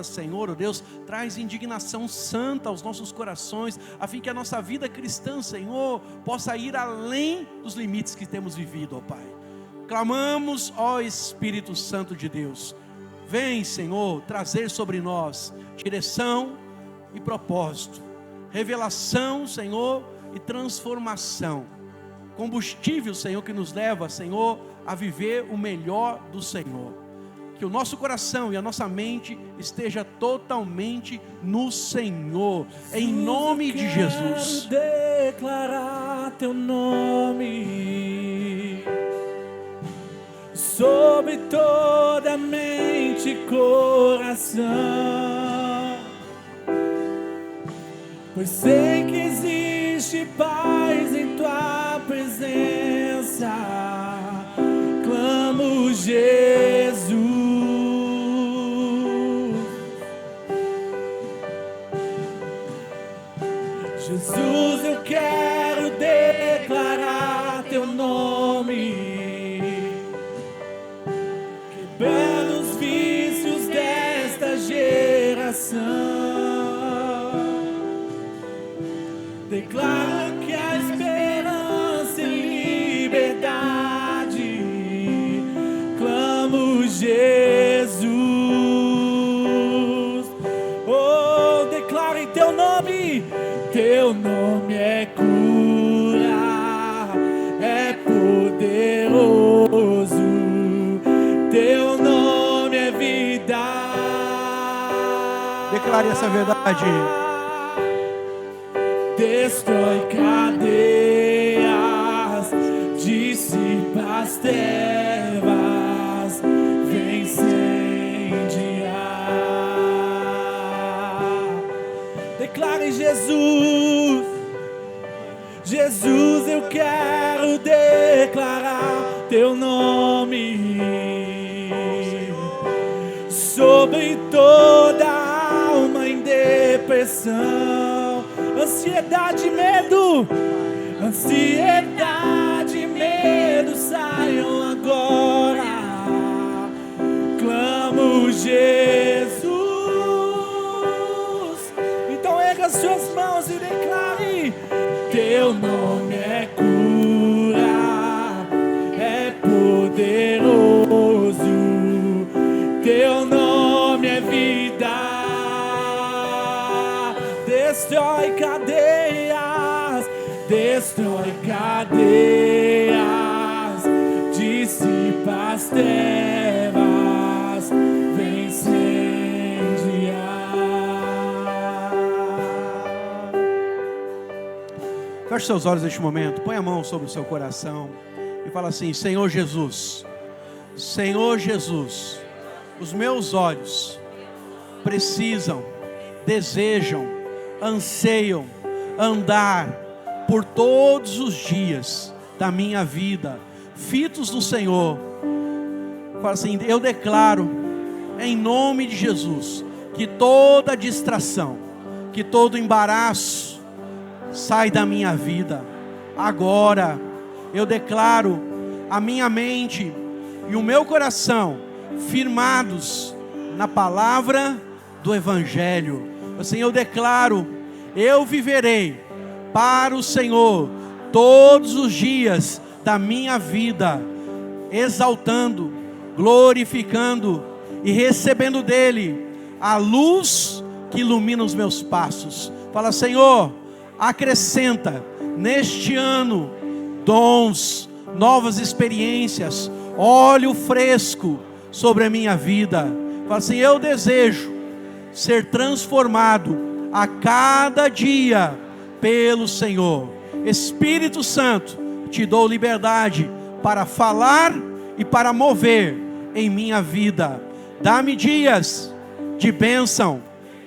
Senhor, oh Deus, traz indignação santa aos nossos corações, a fim que a nossa vida cristã, Senhor, possa ir além dos limites que temos vivido, ó Pai. Clamamos, ó Espírito Santo de Deus, vem, Senhor, trazer sobre nós direção e propósito, revelação, Senhor, e transformação, combustível, Senhor, que nos leva, Senhor, a viver o melhor do Senhor. Que o nosso coração e a nossa mente esteja totalmente no Senhor, em nome de Jesus. Quero declarar Teu nome sobre toda mente e coração, pois sei que existe paz em Tua presença. Clamo Jesus. Jesus, eu quero declarar Teu nome, quebrando os vícios desta geração. Declaro que a esperança e liberdade. Clamo Jesus. Oh, declaro em Teu nome. Teu nome é cura, é poderoso. Teu nome é vida. Declare essa verdade. Destrói cadeias, dissipa as trevas, vem incendiar. Declare Jesus. Jesus, eu quero declarar Teu nome sobre toda alma em depressão, ansiedade, medo, ansiedade e medo saiam agora. Clamo Jesus. Então erga as suas mãos e declare: Teu nome é cura, é poderoso. Teu nome é vida. Destrói cadeias, destrói cadeias, dissipa as trevas, vem incendiar. Feche seus olhos neste momento, põe a mão sobre o seu coração e fala assim: Senhor Jesus, Senhor Jesus, os meus olhos precisam, desejam, anseiam andar por todos os dias da minha vida, fitos no Senhor. Fala assim: eu declaro em nome de Jesus que toda distração, que todo embaraço sai da minha vida. Agora eu declaro a minha mente e o meu coração firmados na palavra do Evangelho. Assim eu declaro: eu viverei para o Senhor todos os dias da minha vida, exaltando, glorificando e recebendo dele a luz que ilumina os meus passos. Fala: Senhor, acrescenta neste ano dons, novas experiências, óleo fresco sobre a minha vida. Fala assim: eu desejo ser transformado a cada dia pelo Senhor. Espírito Santo, te dou liberdade para falar e para mover em minha vida. Dá-me dias de bênção,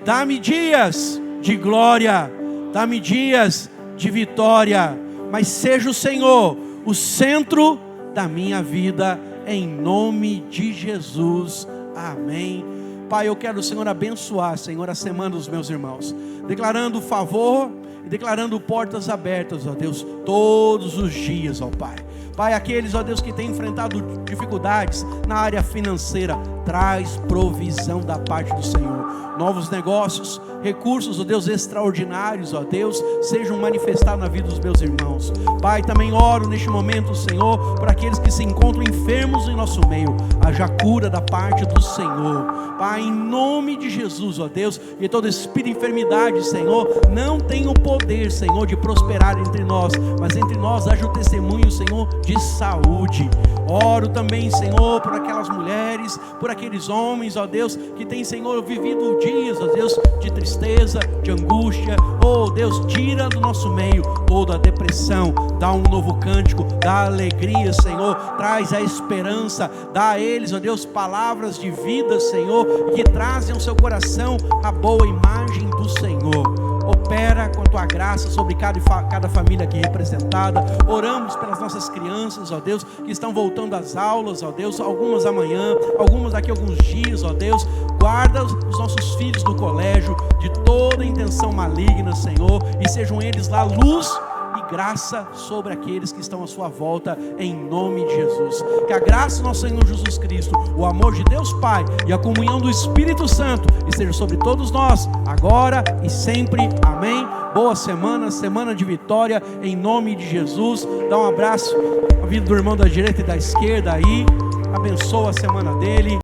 dá-me dias de glória, dá-me dias de vitória, mas seja o Senhor o centro da minha vida, em nome de Jesus, amém. Pai, eu quero, Senhor, abençoar, Senhor, a semana dos meus irmãos, declarando favor e declarando portas abertas, ó Deus, todos os dias, ó Pai. Pai, aqueles, ó Deus, que têm enfrentado dificuldades na área financeira, traz provisão da parte do Senhor. Novos negócios, recursos, ó Deus, extraordinários, ó Deus, sejam manifestados na vida dos meus irmãos. Pai, também oro neste momento, Senhor, para aqueles que se encontram enfermos em nosso meio, haja cura da parte do Senhor. Pai, em nome de Jesus, ó Deus, e todo espírito de enfermidade, Senhor, não tem o poder, Senhor, de prosperar entre nós, mas entre nós haja o testemunho, Senhor, de saúde. Oro também, Senhor, por aquelas mulheres, por aqueles homens, ó Deus, que têm, Senhor, vivido dias, ó Deus, de tristeza, de angústia. Oh Deus, tira do nosso meio toda a depressão, dá um novo cântico, dá alegria, Senhor, traz a esperança, dá a eles, ó Deus, palavras de vida, Senhor, que trazem ao seu coração a boa imagem do Senhor. Opera com a tua graça sobre cada família aqui representada. Oramos pelas nossas crianças, ó Deus, que estão voltando às aulas, ó Deus, algumas amanhã, algumas daqui a alguns dias, ó Deus. Guarda os nossos filhos do colégio de toda intenção maligna, Senhor, e sejam eles lá luz e graça sobre aqueles que estão à sua volta, em nome de Jesus. Que a graça do nosso Senhor Jesus Cristo, o amor de Deus Pai e a comunhão do Espírito Santo esteja sobre todos nós, agora e sempre, amém. Boa semana, semana de vitória, em nome de Jesus. Dá um abraço à vida do irmão da direita e da esquerda aí, abençoa a semana dele.